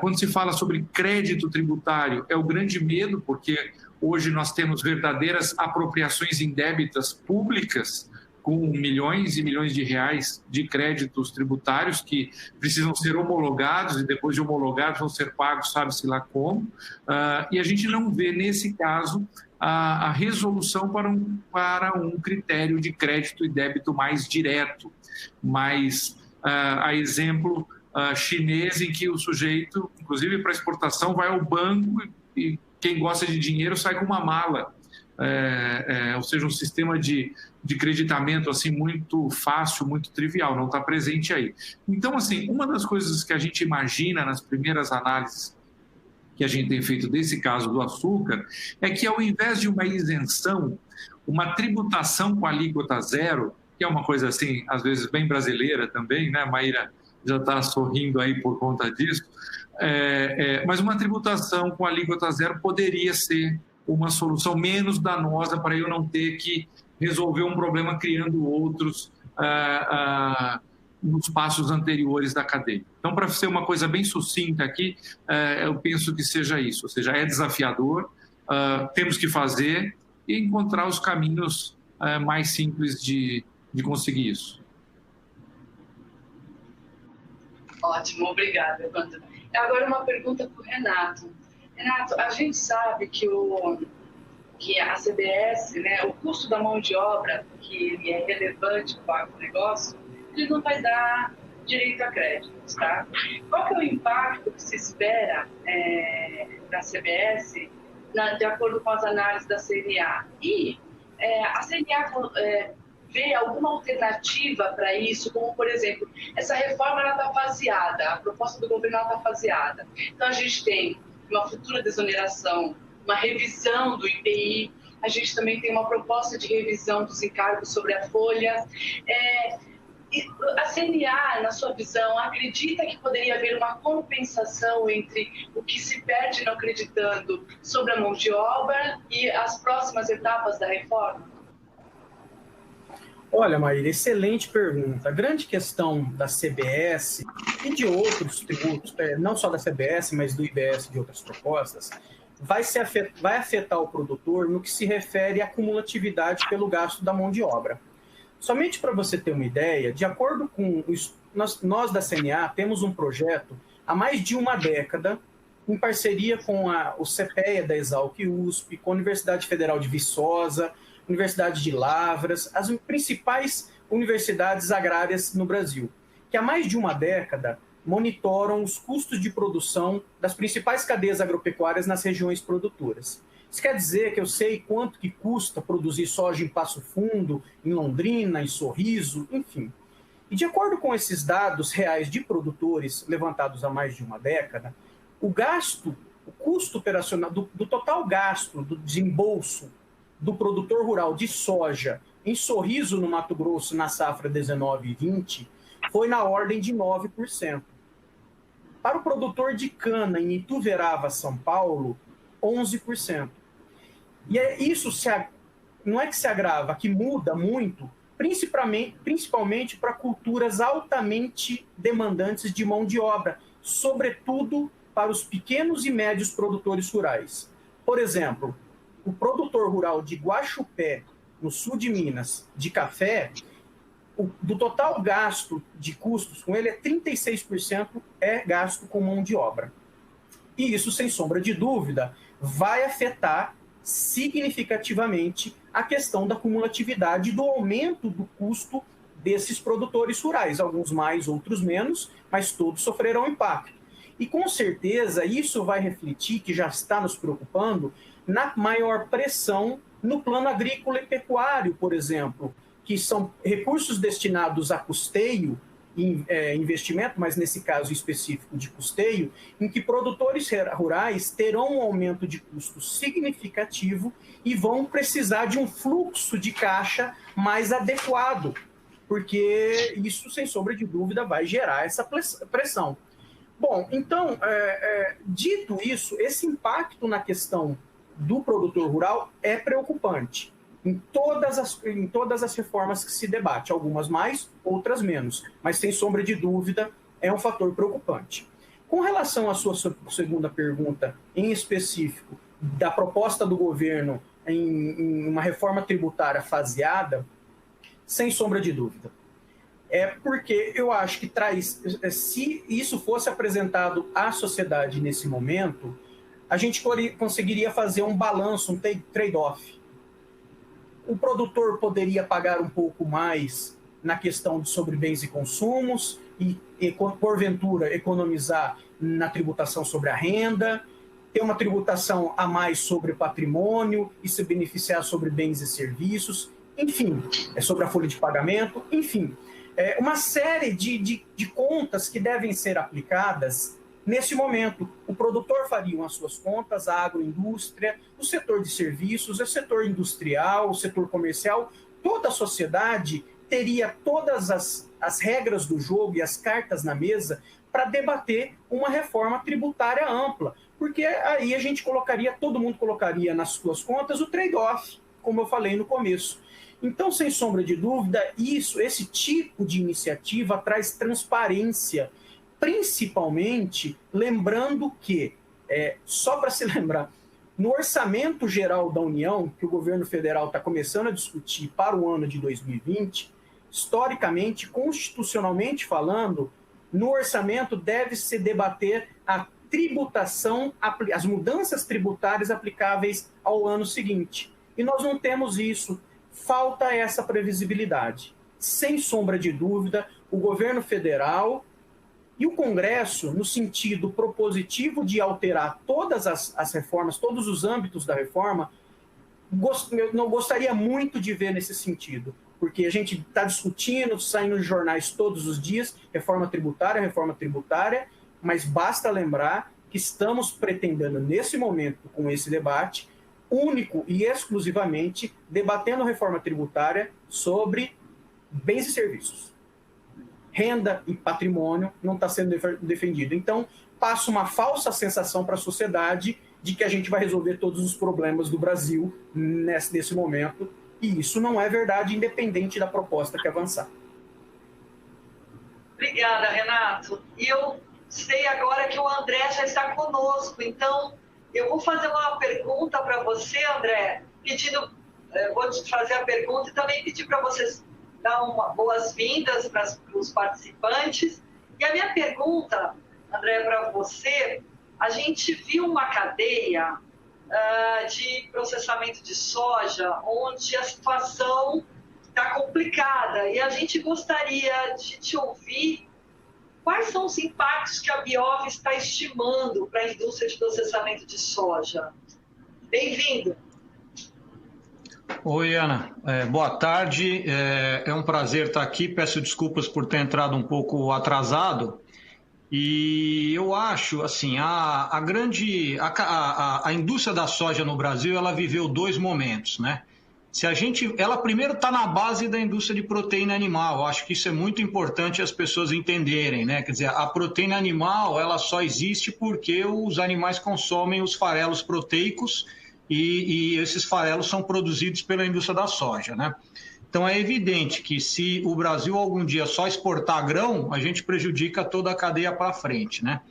Quando se fala sobre crédito tributário, é o grande medo, porque hoje nós temos verdadeiras apropriações indébitas públicas, com milhões e milhões de reais de créditos tributários que precisam ser homologados e depois de homologados vão ser pagos, sabe-se lá como. E a gente não vê, nesse caso, a resolução para um critério de crédito e débito mais direto, mais a exemplo chinês, em que o sujeito, inclusive para exportação, vai ao banco e quem gosta de dinheiro sai com uma mala. Ou seja, um sistema de creditamento assim, muito fácil, muito trivial, não está presente aí. Então, assim, uma das coisas que a gente imagina nas primeiras análises que a gente tem feito desse caso do açúcar é que, ao invés de uma isenção, uma tributação com alíquota zero, que é uma coisa assim, às vezes bem brasileira também, né? A Maíra já está sorrindo aí por conta disso, mas uma tributação com alíquota zero poderia ser uma solução menos danosa para eu não ter que resolver um problema criando outros nos passos anteriores da cadeia. Então, para ser uma coisa bem sucinta aqui, eu penso que seja isso, ou seja, é desafiador, temos que fazer e encontrar os caminhos mais simples de conseguir isso. Ótimo, obrigada, Evandro. Agora uma pergunta para o Renato. Renato, a gente sabe que a CBS, né, o custo da mão de obra, que ele é relevante para o negócio, ele não vai dar direito a créditos, tá? Qual que é o impacto que se espera da CBS de acordo com as análises da CNA? E a CNA vê alguma alternativa para isso, como, por exemplo, essa reforma está faseada, a proposta do governo está faseada. Então, a gente tem uma futura desoneração, uma revisão do IPI, a gente também tem uma proposta de revisão dos encargos sobre a folha. A CNA, na sua visão, acredita que poderia haver uma compensação entre o que se perde não acreditando sobre a mão de obra e as próximas etapas da reforma? Olha, Maíra, excelente pergunta. A grande questão da CBS e de outros tributos, não só da CBS, mas do IBS e de outras propostas, vai afetar o produtor no que se refere à cumulatividade pelo gasto da mão de obra. Somente para você ter uma ideia, de acordo com nós da CNA temos um projeto há mais de uma década, em parceria com o CPEA da Exalc-USP, com a Universidade Federal de Viçosa, Universidade de Lavras, as principais universidades agrárias no Brasil, que há mais de uma década monitoram os custos de produção das principais cadeias agropecuárias nas regiões produtoras. Isso quer dizer que eu sei quanto que custa produzir soja em Passo Fundo, em Londrina, em Sorriso, enfim. E de acordo com esses dados reais de produtores levantados há mais de uma década, o custo operacional, do total gasto, do desembolso do produtor rural de soja em Sorriso, no Mato Grosso, na safra 19 e 20, foi na ordem de 9%. Para o produtor de cana em Ituverava, São Paulo, 11%. E isso não é que se agrava, que muda muito, principalmente para culturas altamente demandantes de mão de obra, sobretudo para os pequenos e médios produtores rurais. Por exemplo, o produtor rural de Guaxupé, no sul de Minas, de café, do total gasto de custos com ele, 36% é gasto com mão de obra. E isso, sem sombra de dúvida, vai afetar significativamente a questão da cumulatividade e do aumento do custo desses produtores rurais, alguns mais, outros menos, mas todos sofrerão impacto. E com certeza isso vai refletir, que já está nos preocupando, na maior pressão no plano agrícola e pecuário, por exemplo, que são recursos destinados a custeio, investimento, mas nesse caso específico de custeio, em que produtores rurais terão um aumento de custo significativo e vão precisar de um fluxo de caixa mais adequado, porque isso, sem sombra de dúvida, vai gerar essa pressão. Bom, então, dito isso, esse impacto na questão do produtor rural é preocupante em todas as reformas que se debate, algumas mais, outras menos, mas sem sombra de dúvida é um fator preocupante. Com relação à sua segunda pergunta, em específico, da proposta do governo em uma reforma tributária faseada, sem sombra de dúvida. É porque eu acho que se isso fosse apresentado à sociedade nesse momento, a gente conseguiria fazer um balanço, um trade-off. O produtor poderia pagar um pouco mais na questão sobre bens e consumos e porventura, economizar na tributação sobre a renda, ter uma tributação a mais sobre patrimônio e se beneficiar sobre bens e serviços, enfim, sobre a folha de pagamento, enfim. Uma série de contas que devem ser aplicadas nesse momento. O produtor faria as suas contas, a agroindústria, o setor de serviços, o setor industrial, o setor comercial, toda a sociedade teria todas as regras do jogo e as cartas na mesa para debater uma reforma tributária ampla, porque aí todo mundo colocaria nas suas contas o trade-off, como eu falei no começo. Então, sem sombra de dúvida, esse tipo de iniciativa traz transparência, principalmente lembrando que, só para se lembrar, no Orçamento Geral da União, que o governo federal está começando a discutir para o ano de 2020, historicamente, constitucionalmente falando, no orçamento deve-se debater a tributação, as mudanças tributárias aplicáveis ao ano seguinte. E nós não temos isso. Falta essa previsibilidade. Sem sombra de dúvida, o governo federal e o Congresso, no sentido propositivo de alterar todas as reformas, todos os âmbitos da reforma, eu não gostaria muito de ver nesse sentido, porque a gente está discutindo, saindo nos jornais todos os dias, reforma tributária, mas basta lembrar que estamos pretendendo, nesse momento, com esse debate, único e exclusivamente debatendo reforma tributária sobre bens e serviços. Renda e patrimônio não está sendo defendido. Então, passa uma falsa sensação para a sociedade de que a gente vai resolver todos os problemas do Brasil nesse momento, e isso não é verdade, independente da proposta que avançar. Obrigada, Renato. E eu sei agora que o André já está conosco, então Eu vou fazer uma pergunta para você, André, vou te fazer a pergunta e também pedir para vocês dar boas-vindas para os participantes. E a minha pergunta, André, para você, a gente viu uma cadeia de processamento de soja onde a situação está complicada e a gente gostaria de te ouvir quais são os impactos que a Biov está estimando para a indústria de processamento de soja. Bem-vindo. Oi, Ana. Boa tarde. É um prazer estar aqui. Peço desculpas por ter entrado um pouco atrasado. E eu acho, assim, a indústria da soja no Brasil, ela viveu 2 momentos, né? Ela primeiro está na base da indústria de proteína animal. Eu acho que isso é muito importante as pessoas entenderem, né? Quer dizer, a proteína animal, ela só existe porque os animais consomem os farelos proteicos e esses farelos são produzidos pela indústria da soja, né? Então é evidente que se o Brasil algum dia só exportar grão, a gente prejudica toda a cadeia para frente, né?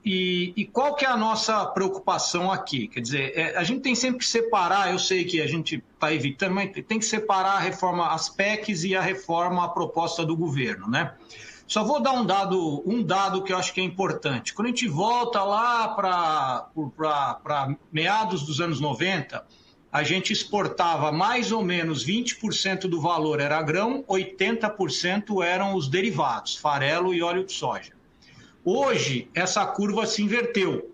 E qual que é a nossa preocupação aqui? Quer dizer, a gente tem sempre que separar, eu sei que a gente está evitando, mas tem que separar a reforma, as PECs e a reforma, a proposta do governo, né? Só vou dar um dado que eu acho que é importante. Quando a gente volta lá para meados dos anos 90, a gente exportava mais ou menos 20% do valor era grão, 80% eram os derivados, farelo e óleo de soja. Hoje, essa curva se inverteu,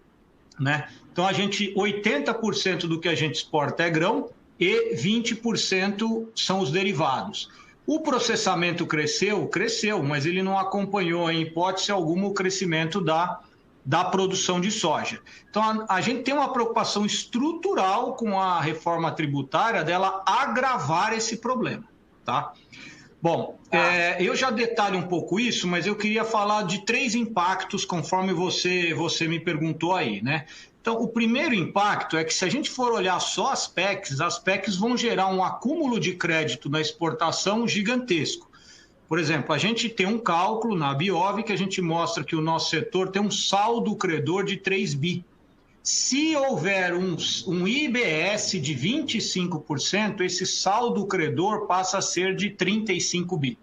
né? Então, 80% do que a gente exporta é grão e 20% são os derivados. O processamento cresceu, mas ele não acompanhou, em hipótese alguma, o crescimento da produção de soja. Então, a gente tem uma preocupação estrutural com a reforma tributária dela agravar esse problema, tá? Bom, eu já detalho um pouco isso, mas eu queria falar de 3 impactos, conforme você me perguntou aí, né? Então, o primeiro impacto é que se a gente for olhar só as PECs vão gerar um acúmulo de crédito na exportação gigantesco. Por exemplo, a gente tem um cálculo na Biov que a gente mostra que o nosso setor tem um saldo credor de 3 bi. Se houver um IBS de 25%, esse saldo credor passa a ser de 35 bi.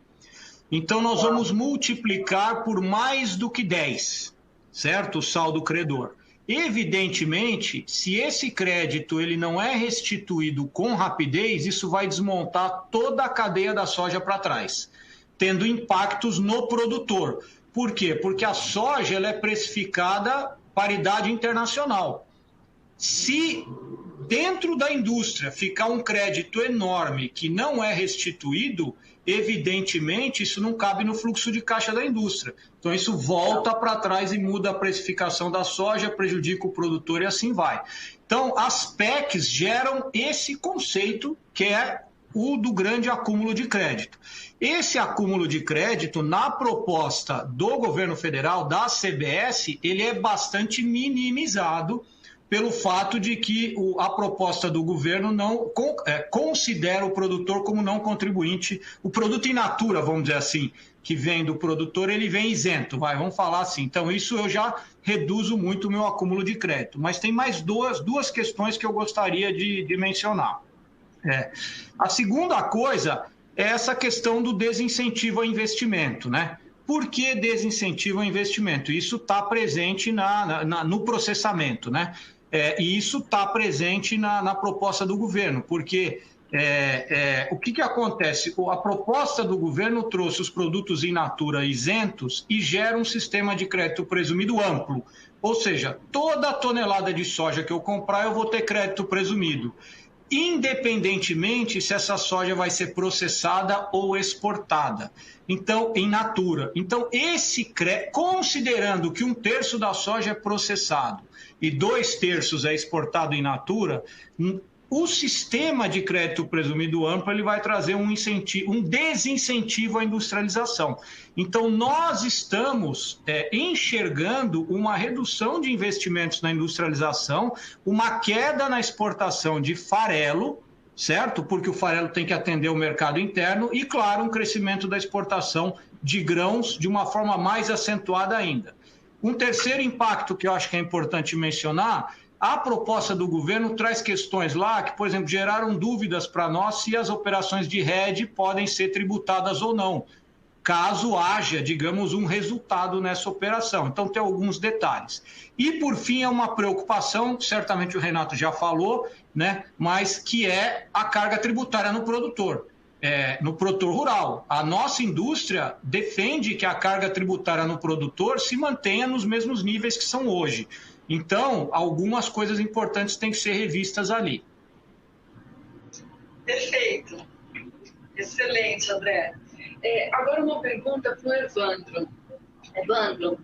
Então, nós vamos multiplicar por mais do que 10, certo? O saldo credor. Evidentemente, se esse crédito ele não é restituído com rapidez, isso vai desmontar toda a cadeia da soja para trás, tendo impactos no produtor. Por quê? Porque a soja ela é precificada paridade internacional. Se dentro da indústria ficar um crédito enorme que não é restituído, evidentemente isso não cabe no fluxo de caixa da indústria. Então isso volta para trás e muda a precificação da soja, prejudica o produtor e assim vai. Então as PECs geram esse conceito que é o do grande acúmulo de crédito. Esse acúmulo de crédito, na proposta do governo federal, da CBS, ele é bastante minimizado pelo fato de que a proposta do governo não considera o produtor como não contribuinte. O produto in natura, vamos dizer assim, que vem do produtor, ele vem isento, vamos falar assim. Então, isso eu já reduzo muito o meu acúmulo de crédito. Mas tem mais duas questões que eu gostaria de mencionar. A segunda coisa é essa questão do desincentivo ao investimento, né? Por que desincentivo ao investimento? Isso está presente no processamento, né? E isso está presente na proposta do governo, porque o que acontece? A proposta do governo trouxe os produtos in natura isentos e gera um sistema de crédito presumido amplo. Ou seja, toda tonelada de soja que eu comprar, eu vou ter crédito presumido, independentemente se essa soja vai ser processada ou exportada, então, in natura. Então, considerando que 1/3 da soja é processado e 2/3 é exportado in natura, o sistema de crédito presumido amplo ele vai trazer um desincentivo à industrialização. Então, nós estamos enxergando uma redução de investimentos na industrialização, uma queda na exportação de farelo, certo? Porque o farelo tem que atender o mercado interno e, claro, um crescimento da exportação de grãos de uma forma mais acentuada ainda. Um terceiro impacto que eu acho que é importante mencionar, a proposta do governo traz questões lá que, por exemplo, geraram dúvidas para nós se as operações de hedge podem ser tributadas ou não, caso haja, digamos, um resultado nessa operação. Então, tem alguns detalhes. E, por fim, é uma preocupação, certamente o Renato já falou, né, mas que é a carga tributária no produtor rural. A nossa indústria defende que a carga tributária no produtor se mantenha nos mesmos níveis que são hoje. Então, algumas coisas importantes têm que ser revistas ali. Perfeito. Excelente, André. Agora uma pergunta para o Evandro. Evandro,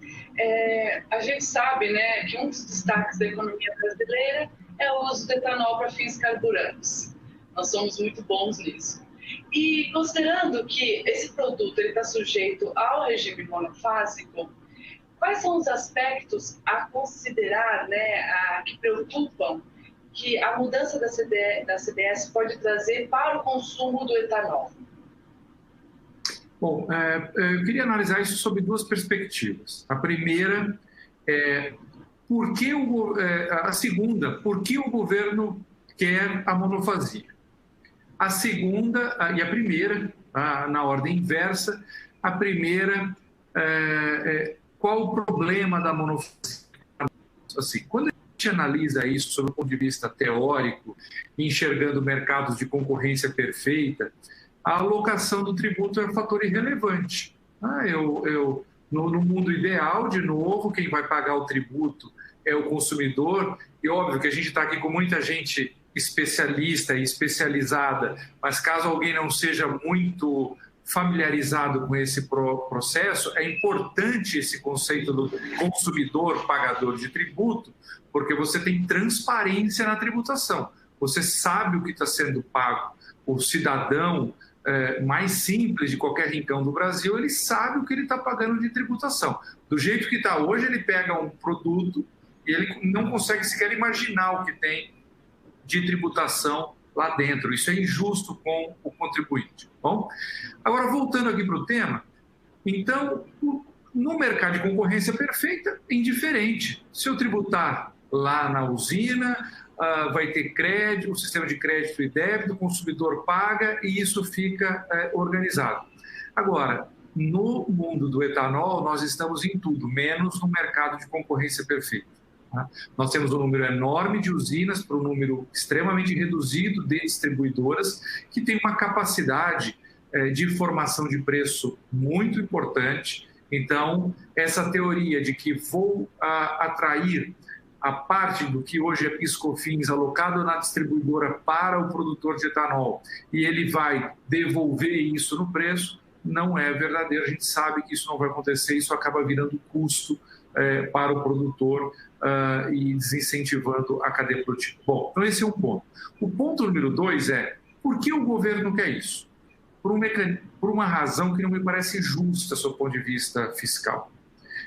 a gente sabe, né, que um dos destaques da economia brasileira é o uso do etanol para fins carburantes. Nós somos muito bons nisso. E considerando que esse produto está sujeito ao regime monofásico, quais são os aspectos a considerar, né, que preocupam que a mudança da CBS pode trazer para o consumo do etanol? Bom, eu queria analisar isso sob duas perspectivas. A primeira é a segunda, por que o governo quer a monofasia? A segunda, e a primeira, na ordem inversa, a primeira, qual o problema da monofasia? Assim, quando a gente analisa isso sob o ponto de vista teórico, enxergando mercados de concorrência perfeita, a alocação do tributo é um fator irrelevante. No mundo ideal, de novo, quem vai pagar o tributo é o consumidor, e óbvio que a gente está aqui com muita gente especialista e especializada, mas caso alguém não seja muito familiarizado com esse processo, é importante esse conceito do consumidor pagador de tributo, porque você tem transparência na tributação, você sabe o que está sendo pago. O cidadão mais simples de qualquer rincão do Brasil, ele sabe o que ele está pagando de tributação. Do jeito que está hoje, ele pega um produto e ele não consegue sequer imaginar o que tem de tributação lá dentro. Isso é injusto com o contribuinte. Bom, agora voltando aqui para o tema, então, no mercado de concorrência perfeita, é indiferente. Se eu tributar lá na usina, vai ter crédito, o sistema de crédito e débito, o consumidor paga e isso fica organizado. Agora, no mundo do etanol, nós estamos em tudo, menos no mercado de concorrência perfeita. Nós temos um número enorme de usinas para um número extremamente reduzido de distribuidoras que tem uma capacidade de formação de preço muito importante. Então, essa teoria de que vou atrair a parte do que hoje é PIS/COFINS alocado na distribuidora para o produtor de etanol e ele vai devolver isso no preço, não é verdadeiro. A gente sabe que isso não vai acontecer, isso acaba virando custo para o produtor e desincentivando a cadeia produtiva. Bom, então esse é um ponto. O ponto número 2 é, por que o governo quer isso? Por uma razão que não me parece justa, do ponto de vista fiscal.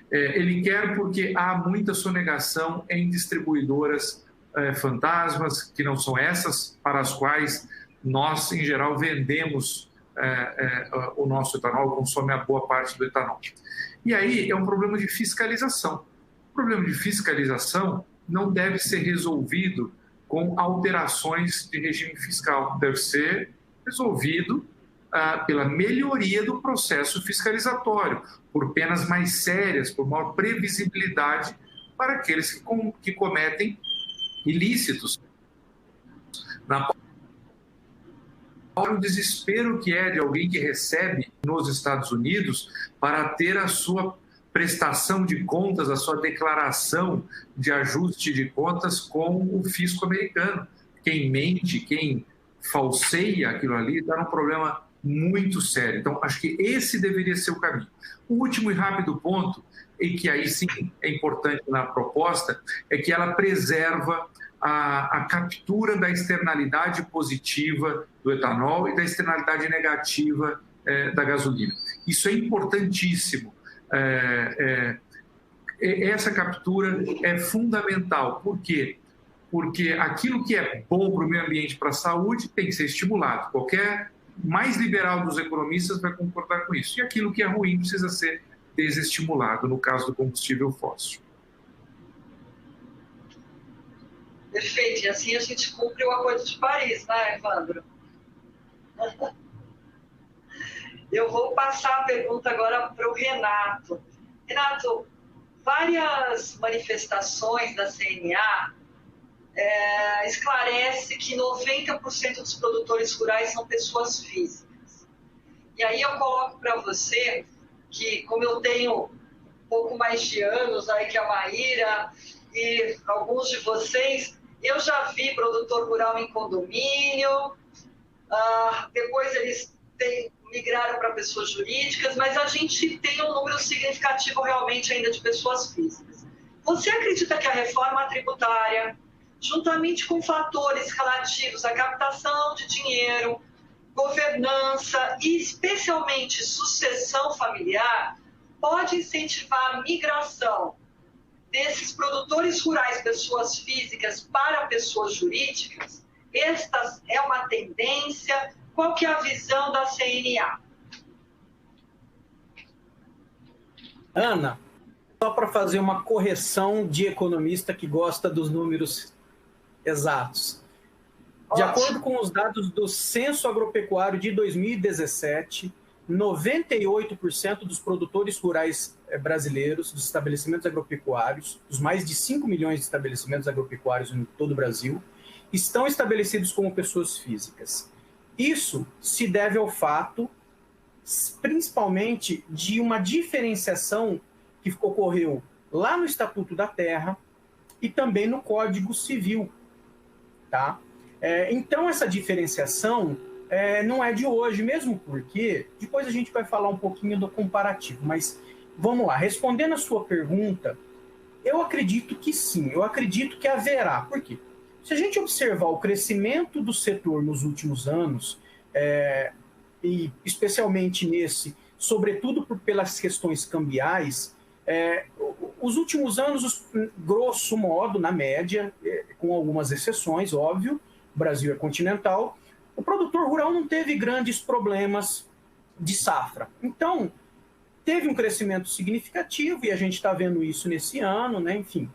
Ele quer porque há muita sonegação em distribuidoras fantasmas, que não são essas para as quais nós, em geral, vendemos o nosso etanol, consome a boa parte do etanol. E aí é um problema de fiscalização. O problema de fiscalização não deve ser resolvido com alterações de regime fiscal, deve ser resolvido pela melhoria do processo fiscalizatório, por penas mais sérias, por maior previsibilidade para aqueles que cometem ilícitos. O desespero que é de alguém que recebe nos Estados Unidos para ter a sua prestação de contas, a sua declaração de ajuste de contas com o fisco americano. Quem mente, quem falseia aquilo ali, está num problema muito sério. Então, acho que esse deveria ser o caminho. O último e rápido ponto, e que aí sim é importante na proposta, é que ela preserva a captura da externalidade positiva do etanol e da externalidade negativa da gasolina. Isso é importantíssimo. Essa captura é fundamental. Por quê? Porque aquilo que é bom para o meio ambiente, para a saúde, tem que ser estimulado. Qualquer mais liberal dos economistas vai concordar com isso. E aquilo que é ruim precisa ser desestimulado no caso do combustível fóssil. Perfeito, e assim a gente cumpre o Acordo de Paris, né, Evandro? Eu vou passar a pergunta agora para o Renato. Renato, várias manifestações da CNA esclarece que 90% dos produtores rurais são pessoas físicas. E aí eu coloco para você que, como eu tenho um pouco mais de anos aí que a Maíra e alguns de vocês, eu já vi produtor rural em condomínio, depois eles migraram para pessoas jurídicas, mas a gente tem um número significativo realmente ainda de pessoas físicas. Você acredita que a reforma tributária, juntamente com fatores relativos à captação de dinheiro, governança e especialmente sucessão familiar, pode incentivar a migração desses produtores rurais, pessoas físicas, para pessoas jurídicas? Esta é uma tendência. Qual que é a visão da CNA? Ana, só para fazer uma correção de economista que gosta dos números exatos. De acordo com os dados do Censo Agropecuário de 2017, 98% dos produtores rurais brasileiros, dos estabelecimentos agropecuários, dos mais de 5 milhões de estabelecimentos agropecuários em todo o Brasil, estão estabelecidos como pessoas físicas. Isso se deve ao fato, principalmente, de uma diferenciação que ocorreu lá no Estatuto da Terra e também no Código Civil. Tá? Então, essa diferenciação não é de hoje, mesmo porque depois a gente vai falar um pouquinho do comparativo, mas vamos lá. Respondendo a sua pergunta, eu acredito que sim, eu acredito que haverá. Por quê? Se a gente observar o crescimento do setor nos últimos anos, e especialmente nesse, sobretudo pelas questões cambiais, os últimos anos, grosso modo, na média, com algumas exceções, óbvio, o Brasil é continental, o produtor rural não teve grandes problemas de safra. Então, teve um crescimento significativo, e a gente está vendo isso nesse ano, né? Enfim.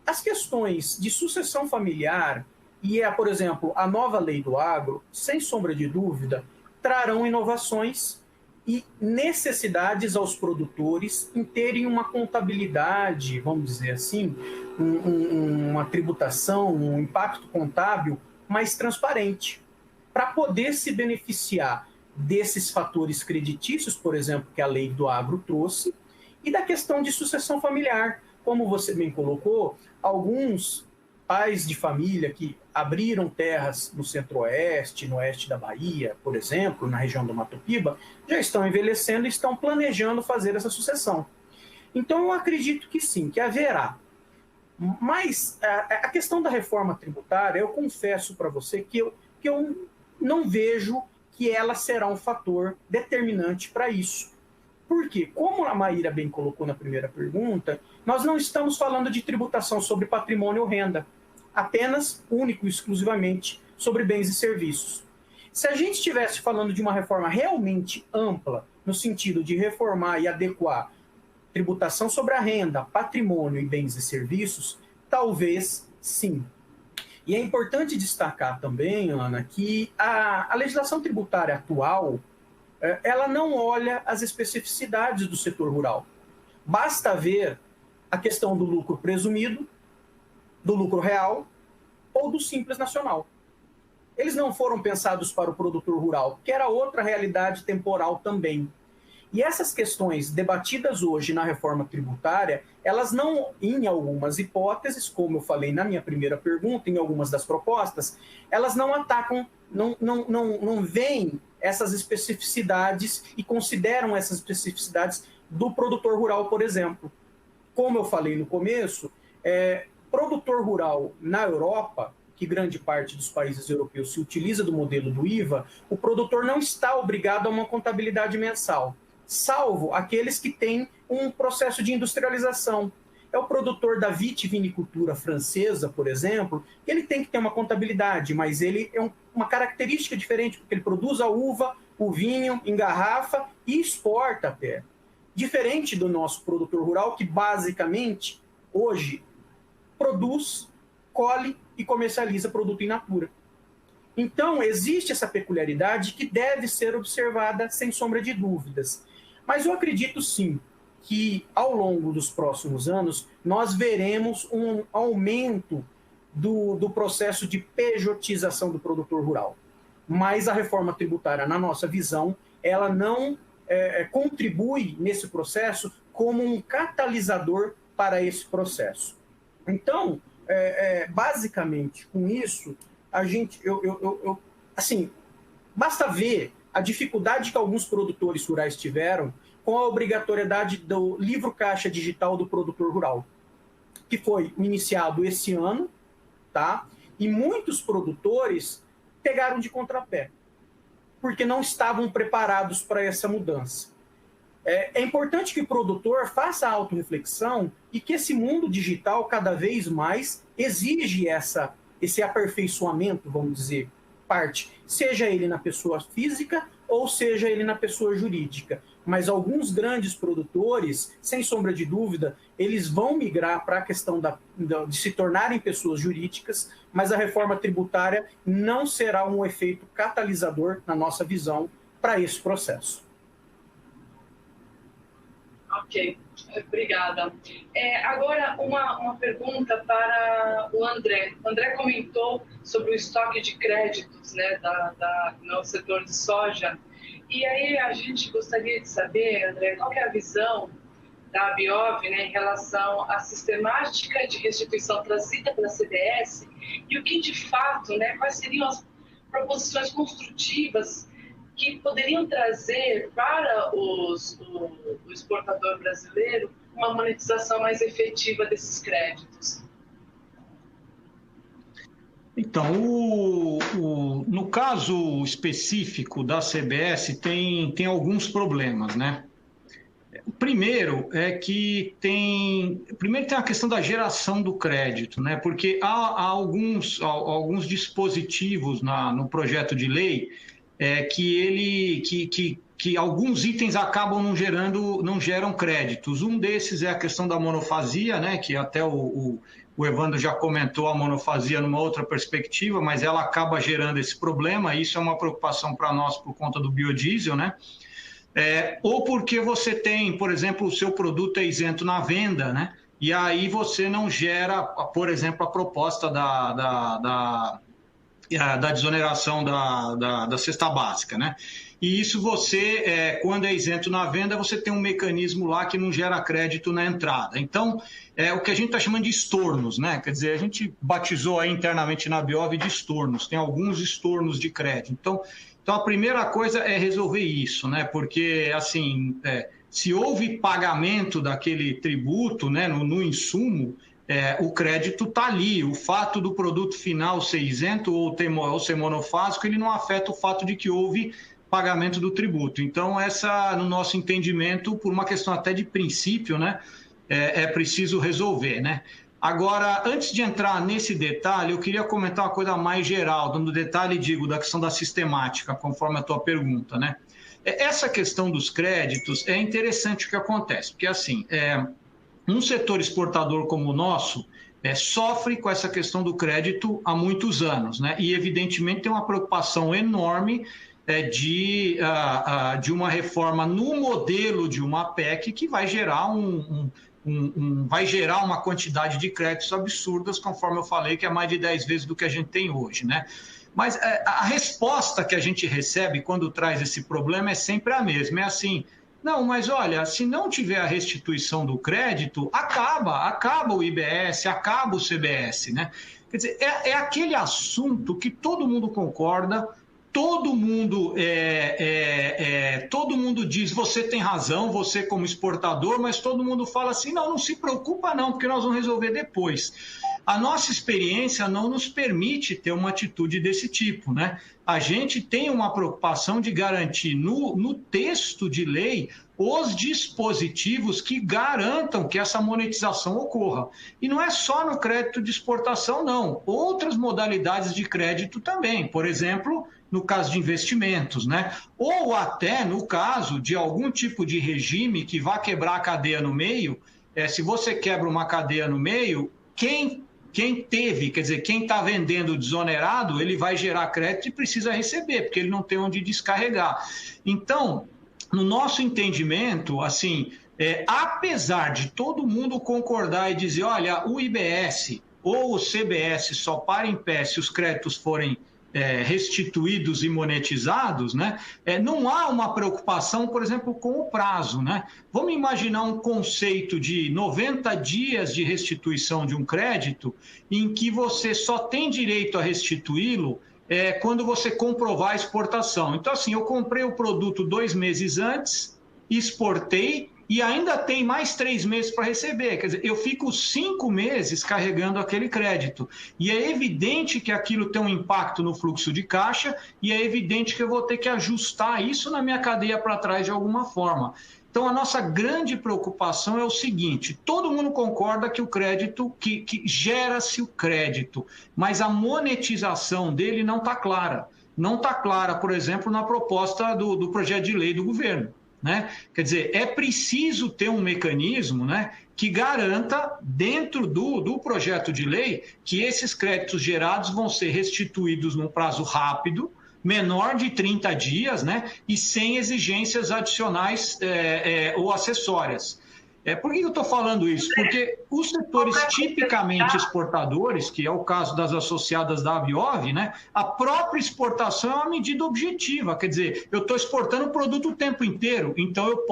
As questões de sucessão familiar e, por exemplo, a nova lei do agro, sem sombra de dúvida, trarão inovações e necessidades aos produtores em terem uma contabilidade, vamos dizer assim, uma tributação, um impacto contábil mais transparente, para poder se beneficiar desses fatores creditícios, por exemplo, que a lei do agro trouxe, e da questão de sucessão familiar. Como você bem colocou, alguns pais de família que abriram terras no centro-oeste, no oeste da Bahia, por exemplo, na região do Mato Piba, já estão envelhecendo e estão planejando fazer essa sucessão. Então, eu acredito que sim, que haverá. Mas a questão da reforma tributária, eu confesso para você que eu não vejo que ela será um fator determinante para isso. Porque, como a Maíra bem colocou na primeira pergunta, nós não estamos falando de tributação sobre patrimônio ou renda, apenas, único e exclusivamente, sobre bens e serviços. Se a gente estivesse falando de uma reforma realmente ampla, no sentido de reformar e adequar tributação sobre a renda, patrimônio e bens e serviços, talvez sim. E é importante destacar também, Ana, que a legislação tributária atual, ela não olha as especificidades do setor rural. Basta ver a questão do lucro presumido, do lucro real ou do simples nacional. Eles não foram pensados para o produtor rural, que era outra realidade temporal também. E essas questões debatidas hoje na reforma tributária, elas não, em algumas hipóteses, como eu falei na minha primeira pergunta, em algumas das propostas, elas não atacam, não veem essas especificidades e consideram essas especificidades do produtor rural, por exemplo. Como eu falei no começo, produtor rural na Europa, que grande parte dos países europeus se utiliza do modelo do IVA, o produtor não está obrigado a uma contabilidade mensal, salvo aqueles que têm um processo de industrialização. É o produtor da vitivinicultura francesa, por exemplo, que ele tem que ter uma contabilidade, mas ele é uma característica diferente, porque ele produz a uva, o vinho, engarrafa e exporta até. Diferente do nosso produtor rural, que basicamente, hoje, produz, colhe e comercializa produto in natura. Então, existe essa peculiaridade que deve ser observada sem sombra de dúvidas. Mas eu acredito sim que, ao longo dos próximos anos, nós veremos um aumento do processo de pejotização do produtor rural. Mas a reforma tributária, na nossa visão, ela não contribui nesse processo como um catalisador para esse processo. Então, basicamente, com isso, assim, basta ver a dificuldade que alguns produtores rurais tiveram com a obrigatoriedade do livro caixa digital do produtor rural, que foi iniciado esse ano, tá? E muitos produtores pegaram de contrapé, porque não estavam preparados para essa mudança. É importante que o produtor faça a autorreflexão e que esse mundo digital cada vez mais exige esse aperfeiçoamento, vamos dizer, seja ele na pessoa física ou seja ele na pessoa jurídica. Mas alguns grandes produtores, sem sombra de dúvida, eles vão migrar para a questão de se tornarem pessoas jurídicas, mas a reforma tributária não será um efeito catalisador, na nossa visão, para esse processo. Ok, obrigada. Agora, uma pergunta para o André. O André comentou sobre o estoque de créditos, né, no setor de soja. E aí a gente gostaria de saber, André, qual que é a visão da Biov, né, em relação à sistemática de restituição trazida pela CBS e o que, de fato, né, quais seriam as proposições construtivas que poderiam trazer para o exportador brasileiro uma monetização mais efetiva desses créditos? Então, no caso específico da CBS, tem alguns problemas, né? O primeiro é que tem a questão da geração do crédito, né? Porque há alguns dispositivos no projeto de lei que alguns itens acabam não geram créditos. Um desses é a questão da monofasia, né? Que até o Evandro já comentou a monofasia numa outra perspectiva, mas ela acaba gerando esse problema. Isso é uma preocupação para nós por conta do biodiesel, né? Ou porque você tem, por exemplo, o seu produto é isento na venda, né? E aí você não gera, por exemplo, a proposta da desoneração da cesta básica, né? E isso quando é isento na venda, você tem um mecanismo lá que não gera crédito na entrada. Então, o que a gente está chamando de estornos, né? Quer dizer, a gente batizou aí internamente na Biov de estornos, tem alguns estornos de crédito. Então a primeira coisa é resolver isso, né? Porque, assim, se houve pagamento daquele tributo, né, no insumo, o crédito está ali. O fato do produto final ser isento ou ser monofásico, ele não afeta o fato de que houve pagamento do tributo. Então, no nosso entendimento, por uma questão até de princípio, né, é preciso resolver, né? Agora, antes de entrar nesse detalhe, eu queria comentar uma coisa mais geral, dando detalhe, da questão da sistemática, conforme a tua pergunta, né? Essa questão dos créditos é interessante o que acontece, porque, assim, um setor exportador como o nosso sofre com essa questão do crédito há muitos anos, né? E, evidentemente, tem uma preocupação enorme de uma reforma no modelo de uma PEC que vai gerar vai gerar uma quantidade de créditos absurdas, conforme eu falei, que é mais de 10 vezes do que a gente tem hoje, né? Mas a resposta que a gente recebe quando traz esse problema é sempre a mesma, é assim: não, mas olha, se não tiver a restituição do crédito, acaba o IBS, acaba o CBS, né? Quer dizer, é aquele assunto que todo mundo concorda, todo mundo diz, você tem razão, você como exportador, mas todo mundo fala assim, não se preocupa não, porque nós vamos resolver depois. A nossa experiência não nos permite ter uma atitude desse tipo, né? A gente tem uma preocupação de garantir no texto de lei os dispositivos que garantam que essa monetização ocorra. E não é só no crédito de exportação, não. Outras modalidades de crédito também. Por exemplo, no caso de investimentos, né? Ou até no caso de algum tipo de regime que vá quebrar a cadeia no meio. Se você quebra uma cadeia no meio, quem teve, quer dizer, quem está vendendo desonerado, ele vai gerar crédito e precisa receber, porque ele não tem onde descarregar. Então, no nosso entendimento, assim, apesar de todo mundo concordar e dizer, olha, o IBS ou o CBS só para em pé se os créditos forem restituídos e monetizados, né? Não há uma preocupação, por exemplo, com o prazo, né? Vamos imaginar um conceito de 90 dias de restituição de um crédito em que você só tem direito a restituí-lo quando você comprovar a exportação. Então, assim, eu comprei o produto 2 meses antes, exportei e ainda tem mais 3 meses para receber. Quer dizer, eu fico 5 meses carregando aquele crédito. E é evidente que aquilo tem um impacto no fluxo de caixa e é evidente que eu vou ter que ajustar isso na minha cadeia para trás de alguma forma. Então, a nossa grande preocupação é o seguinte: todo mundo concorda que o crédito, que gera-se o crédito, mas a monetização dele não está clara. Não está clara, por exemplo, na proposta do projeto de lei do governo. Né? Quer dizer, é preciso ter um mecanismo, né, que garanta, dentro do projeto de lei, que esses créditos gerados vão ser restituídos num prazo rápido, menor de 30 dias, né, e sem exigências adicionais ou acessórias. Por que eu estou falando isso? Porque os setores tipicamente exportadores, que é o caso das associadas da Aviov, né, a própria exportação é uma medida objetiva. Quer dizer, eu estou exportando o produto o tempo inteiro, então eu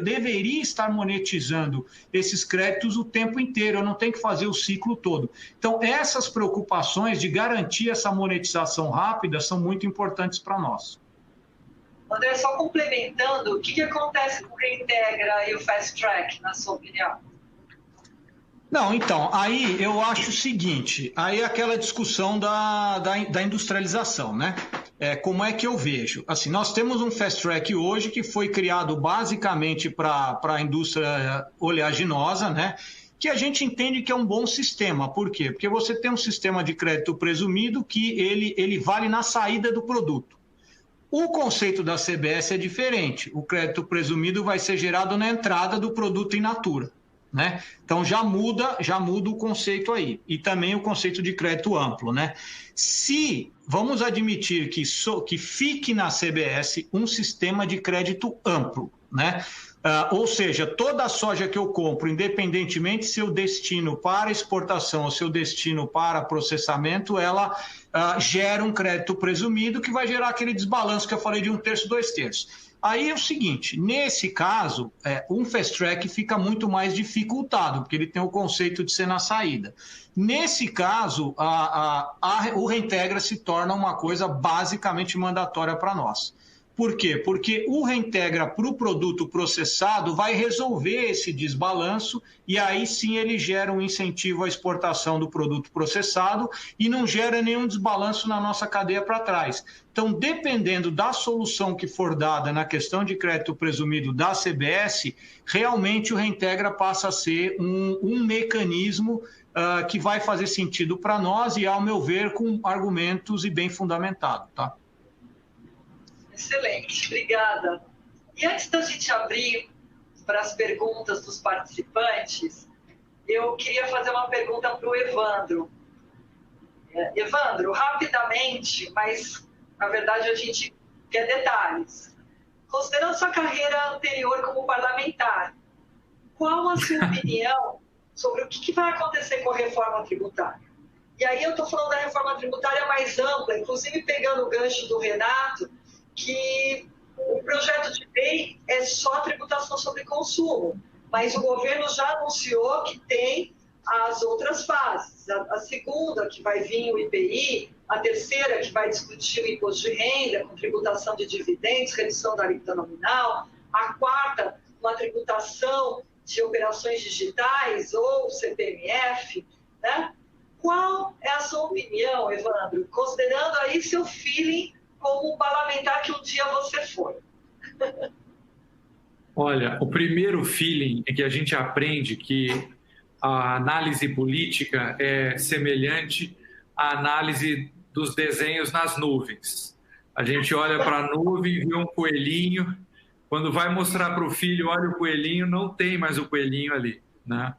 deveria estar monetizando esses créditos o tempo inteiro, eu não tenho que fazer o ciclo todo. Então, essas preocupações de garantir essa monetização rápida são muito importantes para nós. André, só complementando, o que acontece com o Reintegra e o Fast Track, na sua opinião? Não, então, aí eu acho o seguinte, aí é aquela discussão da industrialização, né? Como é que eu vejo? Assim, nós temos um Fast Track hoje que foi criado basicamente para a indústria oleaginosa, né? Que a gente entende que é um bom sistema. Por quê? Porque você tem um sistema de crédito presumido que ele vale na saída do produto. O conceito da CBS é diferente. O crédito presumido vai ser gerado na entrada do produto in natura, né? Então já muda o conceito aí. E também o conceito de crédito amplo, né? Se vamos admitir que fique na CBS um sistema de crédito amplo, né? Ou seja, toda a soja que eu compro, independentemente se eu destino para exportação ou se eu destino para processamento, ela gera um crédito presumido que vai gerar aquele desbalanço que eu falei de 1/3, 2/3. Aí é o seguinte, nesse caso, um fast track fica muito mais dificultado, porque ele tem o conceito de ser na saída. Nesse caso, o Reintegra se torna uma coisa basicamente mandatória para nós. Por quê? Porque o Reintegra para o produto processado vai resolver esse desbalanço e aí sim ele gera um incentivo à exportação do produto processado e não gera nenhum desbalanço na nossa cadeia para trás. Então, dependendo da solução que for dada na questão de crédito presumido da CBS, realmente o Reintegra passa a ser um mecanismo que vai fazer sentido para nós e, ao meu ver, com argumentos e bem fundamentado, tá? Excelente, obrigada. E antes da gente abrir para as perguntas dos participantes, eu queria fazer uma pergunta para o Evandro. Evandro, rapidamente, mas na verdade a gente quer detalhes. Considerando sua carreira anterior como parlamentar, qual a sua opinião sobre o que vai acontecer com a reforma tributária? E aí eu estou falando da reforma tributária mais ampla, inclusive pegando o gancho do Renato, que o projeto de lei é só tributação sobre consumo, mas o governo já anunciou que tem as outras fases. A segunda, que vai vir o IPI, a terceira, que vai discutir o imposto de renda, com tributação de dividendos, redução da alíquota nominal, a quarta, uma tributação de operações digitais ou CPMF, né? Qual é a sua opinião, Evandro, considerando aí seu feeling como parlamentar que um dia você foi? Olha, o primeiro feeling é que a gente aprende que a análise política é semelhante à análise dos desenhos nas nuvens. A gente olha para a nuvem e vê um coelhinho. Quando vai mostrar para o filho, olha o coelhinho, não tem mais o coelhinho ali, né?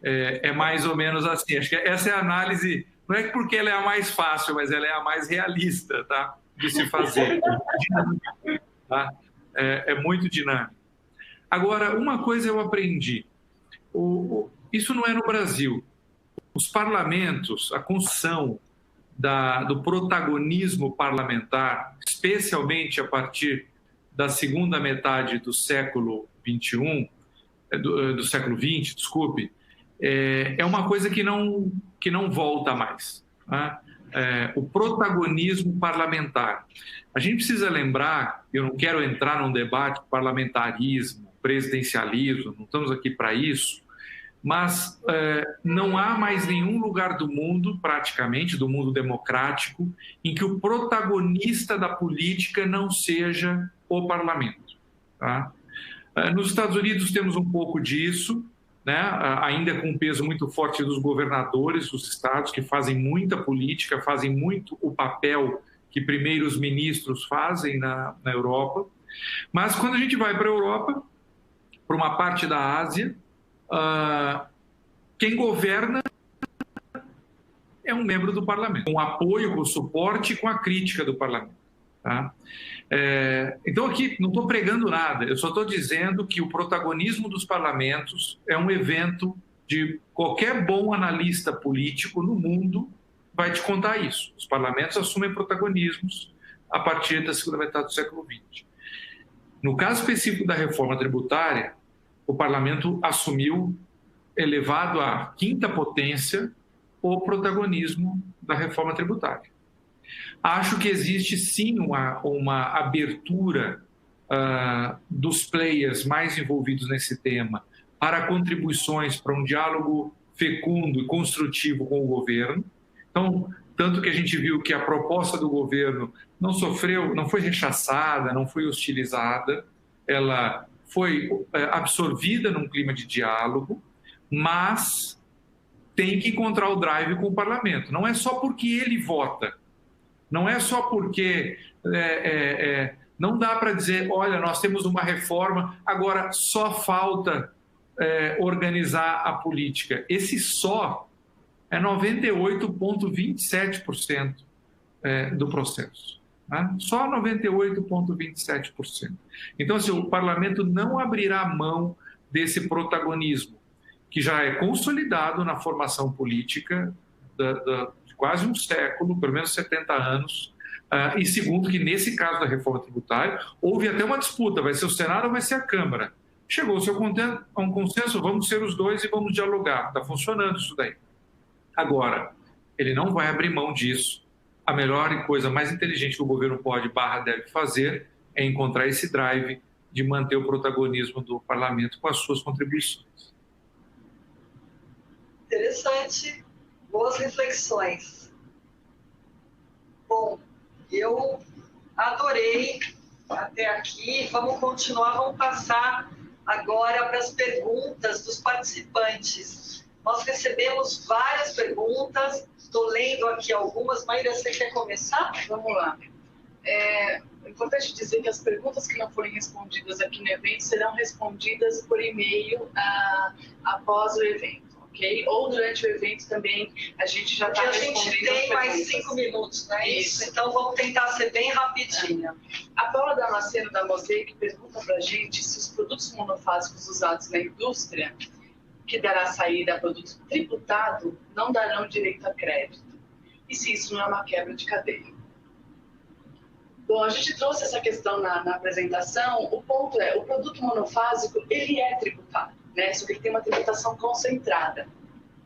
É mais ou menos assim. Acho que essa é a análise, não é porque ela é a mais fácil, mas ela é a mais realista, tá? De se fazer. Tá? É muito dinâmico. Agora, uma coisa eu aprendi. Isso não é no Brasil. Os parlamentos, a construção do protagonismo parlamentar, especialmente a partir da segunda metade do século XXI, do século XX, desculpe, é uma coisa que não volta mais, né? O protagonismo parlamentar. A gente precisa lembrar, eu não quero entrar num debate parlamentarismo, presidencialismo, não estamos aqui para isso, mas não há mais nenhum lugar do mundo, praticamente, do mundo democrático, em que o protagonista da política não seja o parlamento. Tá? Nos Estados Unidos temos um pouco disso, né? Ainda com um peso muito forte dos governadores dos estados, que fazem muita política, fazem muito o papel que primeiros ministros fazem na Europa. Mas quando a gente vai para a Europa, para uma parte da Ásia, quem governa é um membro do parlamento, com apoio, com suporte e com a crítica do parlamento. Tá? Então aqui não estou pregando nada, eu só estou dizendo que o protagonismo dos parlamentos é um evento de qualquer bom analista político no mundo vai te contar isso. Os parlamentos assumem protagonismos a partir da segunda metade do século XX. No caso específico da reforma tributária, o parlamento assumiu, elevado à quinta potência, o protagonismo da reforma tributária. Acho que existe sim uma abertura dos players mais envolvidos nesse tema para contribuições para um diálogo fecundo e construtivo com o governo. Então, tanto que a gente viu que a proposta do governo não foi rechaçada, não foi hostilizada, ela foi absorvida num clima de diálogo, mas tem que encontrar o drive com o parlamento. Não é só porque ele vota, não é só porque não dá para dizer, olha, nós temos uma reforma, agora só falta organizar a política. Esse só é 98,27% do processo. Né? Só 98,27%. Então, assim, o parlamento não abrirá mão desse protagonismo, que já é consolidado na formação política de quase um século, pelo menos 70 anos, e segundo, que nesse caso da reforma tributária, houve até uma disputa, vai ser o Senado ou vai ser a Câmara. Chegou-se a um consenso, vamos ser os dois e vamos dialogar. Está funcionando isso daí. Agora, ele não vai abrir mão disso. A melhor e coisa mais inteligente que o governo deve fazer é encontrar esse drive de manter o protagonismo do parlamento com as suas contribuições. Interessante, boas reflexões. Bom, eu adorei até aqui. Vamos continuar, vamos passar agora para as perguntas dos participantes. Nós recebemos várias perguntas, estou lendo aqui algumas. Maíra, você quer começar? Vamos lá. É importante dizer que as perguntas que não forem respondidas aqui no evento serão respondidas por e-mail após o evento. Okay? Ou durante o evento também, a gente já está respondendo. A gente tem mais 5 minutos, não é isso? Então vamos tentar ser bem rapidinha. A Paula Damasceno da Mosaic pergunta para a gente se os produtos monofásicos usados na indústria, que dará saída a produto tributado, não darão direito a crédito. E se isso não é uma quebra de cadeia? Bom, a gente trouxe essa questão na apresentação. O ponto é, o produto monofásico, ele é tributado. Né? Só que ele tem uma tributação concentrada.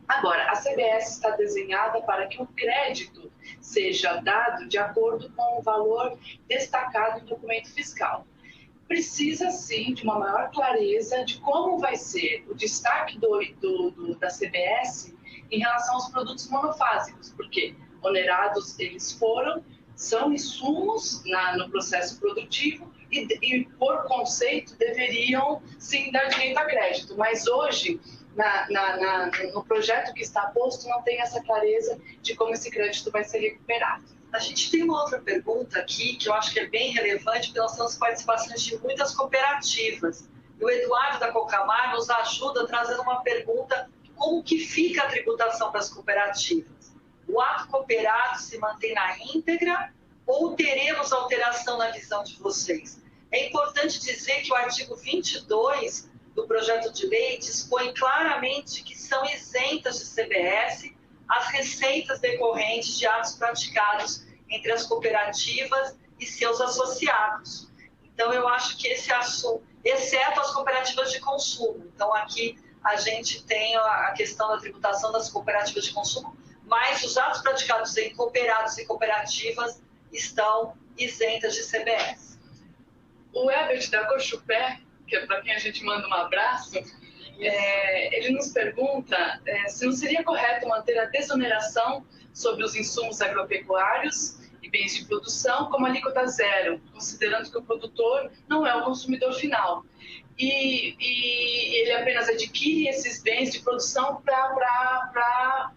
Agora, a CBS está desenhada para que o crédito seja dado de acordo com o valor destacado no documento fiscal. Precisa, sim, de uma maior clareza de como vai ser o destaque da CBS em relação aos produtos monofásicos, porque onerados eles são insumos no processo produtivo, e, por conceito, deveriam, sim, dar direito a crédito. Mas hoje, no projeto que está posto, não tem essa clareza de como esse crédito vai ser recuperado. A gente tem uma outra pergunta aqui que eu acho que é bem relevante, porque nós temos participações de muitas cooperativas. E o Eduardo da Cocamar nos ajuda trazendo uma pergunta: como que fica a tributação para as cooperativas? O ato cooperado se mantém na íntegra ou teremos alteração na visão de vocês? É importante dizer que o artigo 22 do projeto de lei dispõe claramente que são isentas de CBS as receitas decorrentes de atos praticados entre as cooperativas e seus associados. Então, eu acho que esse assunto, exceto as cooperativas de consumo. Então, aqui a gente tem a questão da tributação das cooperativas de consumo, mas os atos praticados em cooperados e cooperativas estão isentas de CBS. O Herbert da Cochupé, que é para quem a gente manda um abraço, ele nos pergunta se não seria correto manter a desoneração sobre os insumos agropecuários e bens de produção como alíquota zero, considerando que o produtor não é o consumidor final. E ele apenas adquire esses bens de produção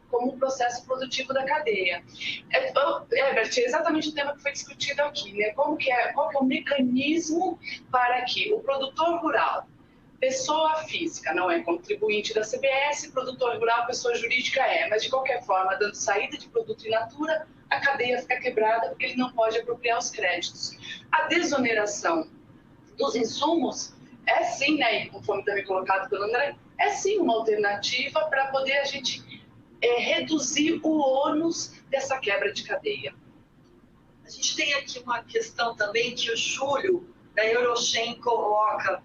como processo produtivo da cadeia. Herbert, é exatamente o tema que foi discutido aqui, né? Qual que é o mecanismo para que o produtor rural, pessoa física, não é contribuinte da CBS, produtor rural, pessoa jurídica mas de qualquer forma, dando saída de produto in natura, a cadeia fica quebrada porque ele não pode apropriar os créditos. A desoneração dos insumos é sim, né, e conforme também colocado pelo André, é sim uma alternativa para poder a gente reduzir o ônus dessa quebra de cadeia. A gente tem aqui uma questão também que o Júlio da Eurochem coloca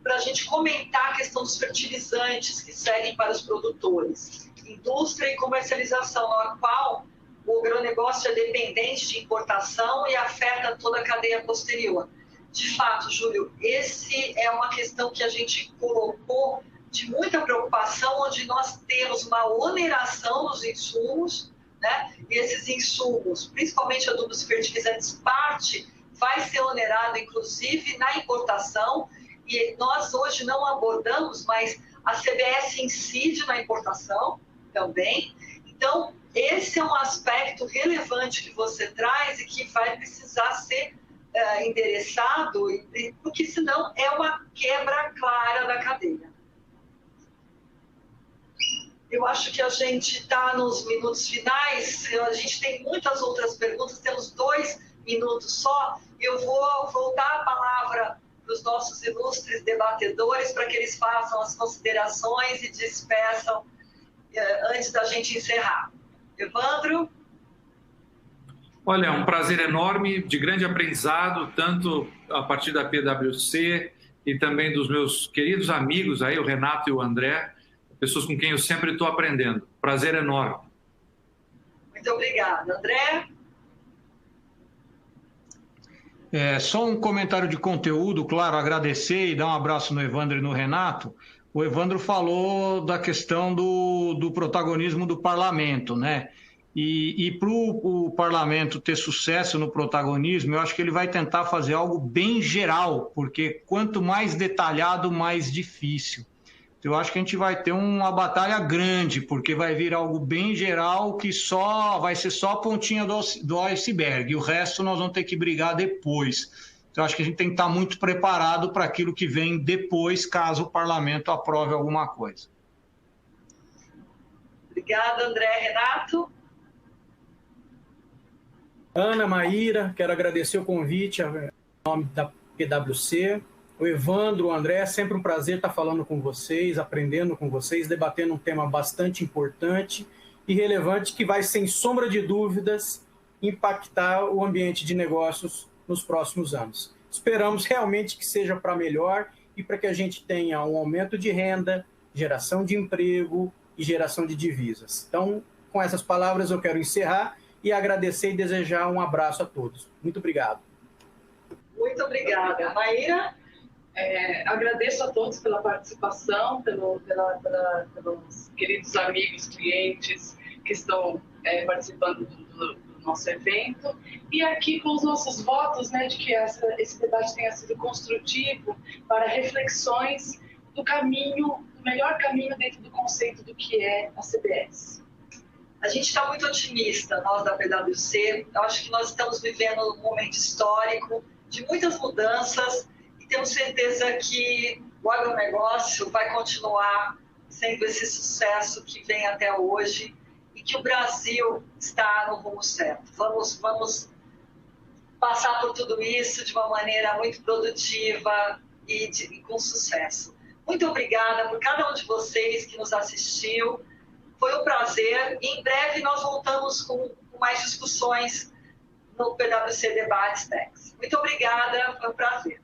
para a gente comentar a questão dos fertilizantes que seguem para os produtores, indústria e comercialização, na qual o agronegócio é dependente de importação e afeta toda a cadeia posterior. De fato, Júlio, esse é uma questão que a gente colocou de muita preocupação, onde nós temos uma oneração dos insumos, né? E esses insumos, principalmente adubos e fertilizantes, parte vai ser onerado, inclusive, na importação, e nós hoje não abordamos, mas a CBS incide na importação também. Então, esse é um aspecto relevante que você traz e que vai precisar ser endereçado, porque senão é uma quebra clara da cadeia. Eu acho que a gente está nos minutos finais, a gente tem muitas outras perguntas, temos 2 minutos só. Eu vou voltar a palavra para os nossos ilustres debatedores para que eles façam as considerações e despeçam antes da gente encerrar. Evandro? Olha, é um prazer enorme, de grande aprendizado, tanto a partir da PwC e também dos meus queridos amigos aí, o Renato e o André, pessoas com quem eu sempre estou aprendendo. Prazer enorme. Muito obrigada. André? Só um comentário de conteúdo, claro, agradecer e dar um abraço no Evandro e no Renato. O Evandro falou da questão do protagonismo do parlamento, né? E para o parlamento ter sucesso no protagonismo, eu acho que ele vai tentar fazer algo bem geral, porque quanto mais detalhado, mais difícil. Eu acho que a gente vai ter uma batalha grande, porque vai vir algo bem geral que vai ser só a pontinha do iceberg, e o resto nós vamos ter que brigar depois. Então, acho que a gente tem que estar muito preparado para aquilo que vem depois, caso o parlamento aprove alguma coisa. Obrigada, André. Renato? Ana, Maíra, quero agradecer o convite em nome da PwC. O Evandro, o André, é sempre um prazer estar falando com vocês, aprendendo com vocês, debatendo um tema bastante importante e relevante que vai, sem sombra de dúvidas, impactar o ambiente de negócios nos próximos anos. Esperamos realmente que seja para melhor e para que a gente tenha um aumento de renda, geração de emprego e geração de divisas. Então, com essas palavras, eu quero encerrar e agradecer e desejar um abraço a todos. Muito obrigado. Muito obrigada. Maíra? Agradeço a todos pela participação, pelos queridos amigos, clientes que estão participando do nosso evento, e aqui com os nossos votos, né, de que esse debate tenha sido construtivo para reflexões do melhor caminho dentro do conceito do que é a CBS. A gente está muito otimista, nós da PwC. Eu acho que nós estamos vivendo um momento histórico de muitas mudanças e temos certeza que o agronegócio vai continuar sendo esse sucesso que vem até hoje e que o Brasil está no rumo certo. Vamos passar por tudo isso de uma maneira muito produtiva e com sucesso. Muito obrigada por cada um de vocês que nos assistiu. Foi um prazer e em breve nós voltamos com mais discussões no PwC Debates Techs. Muito obrigada, foi um prazer.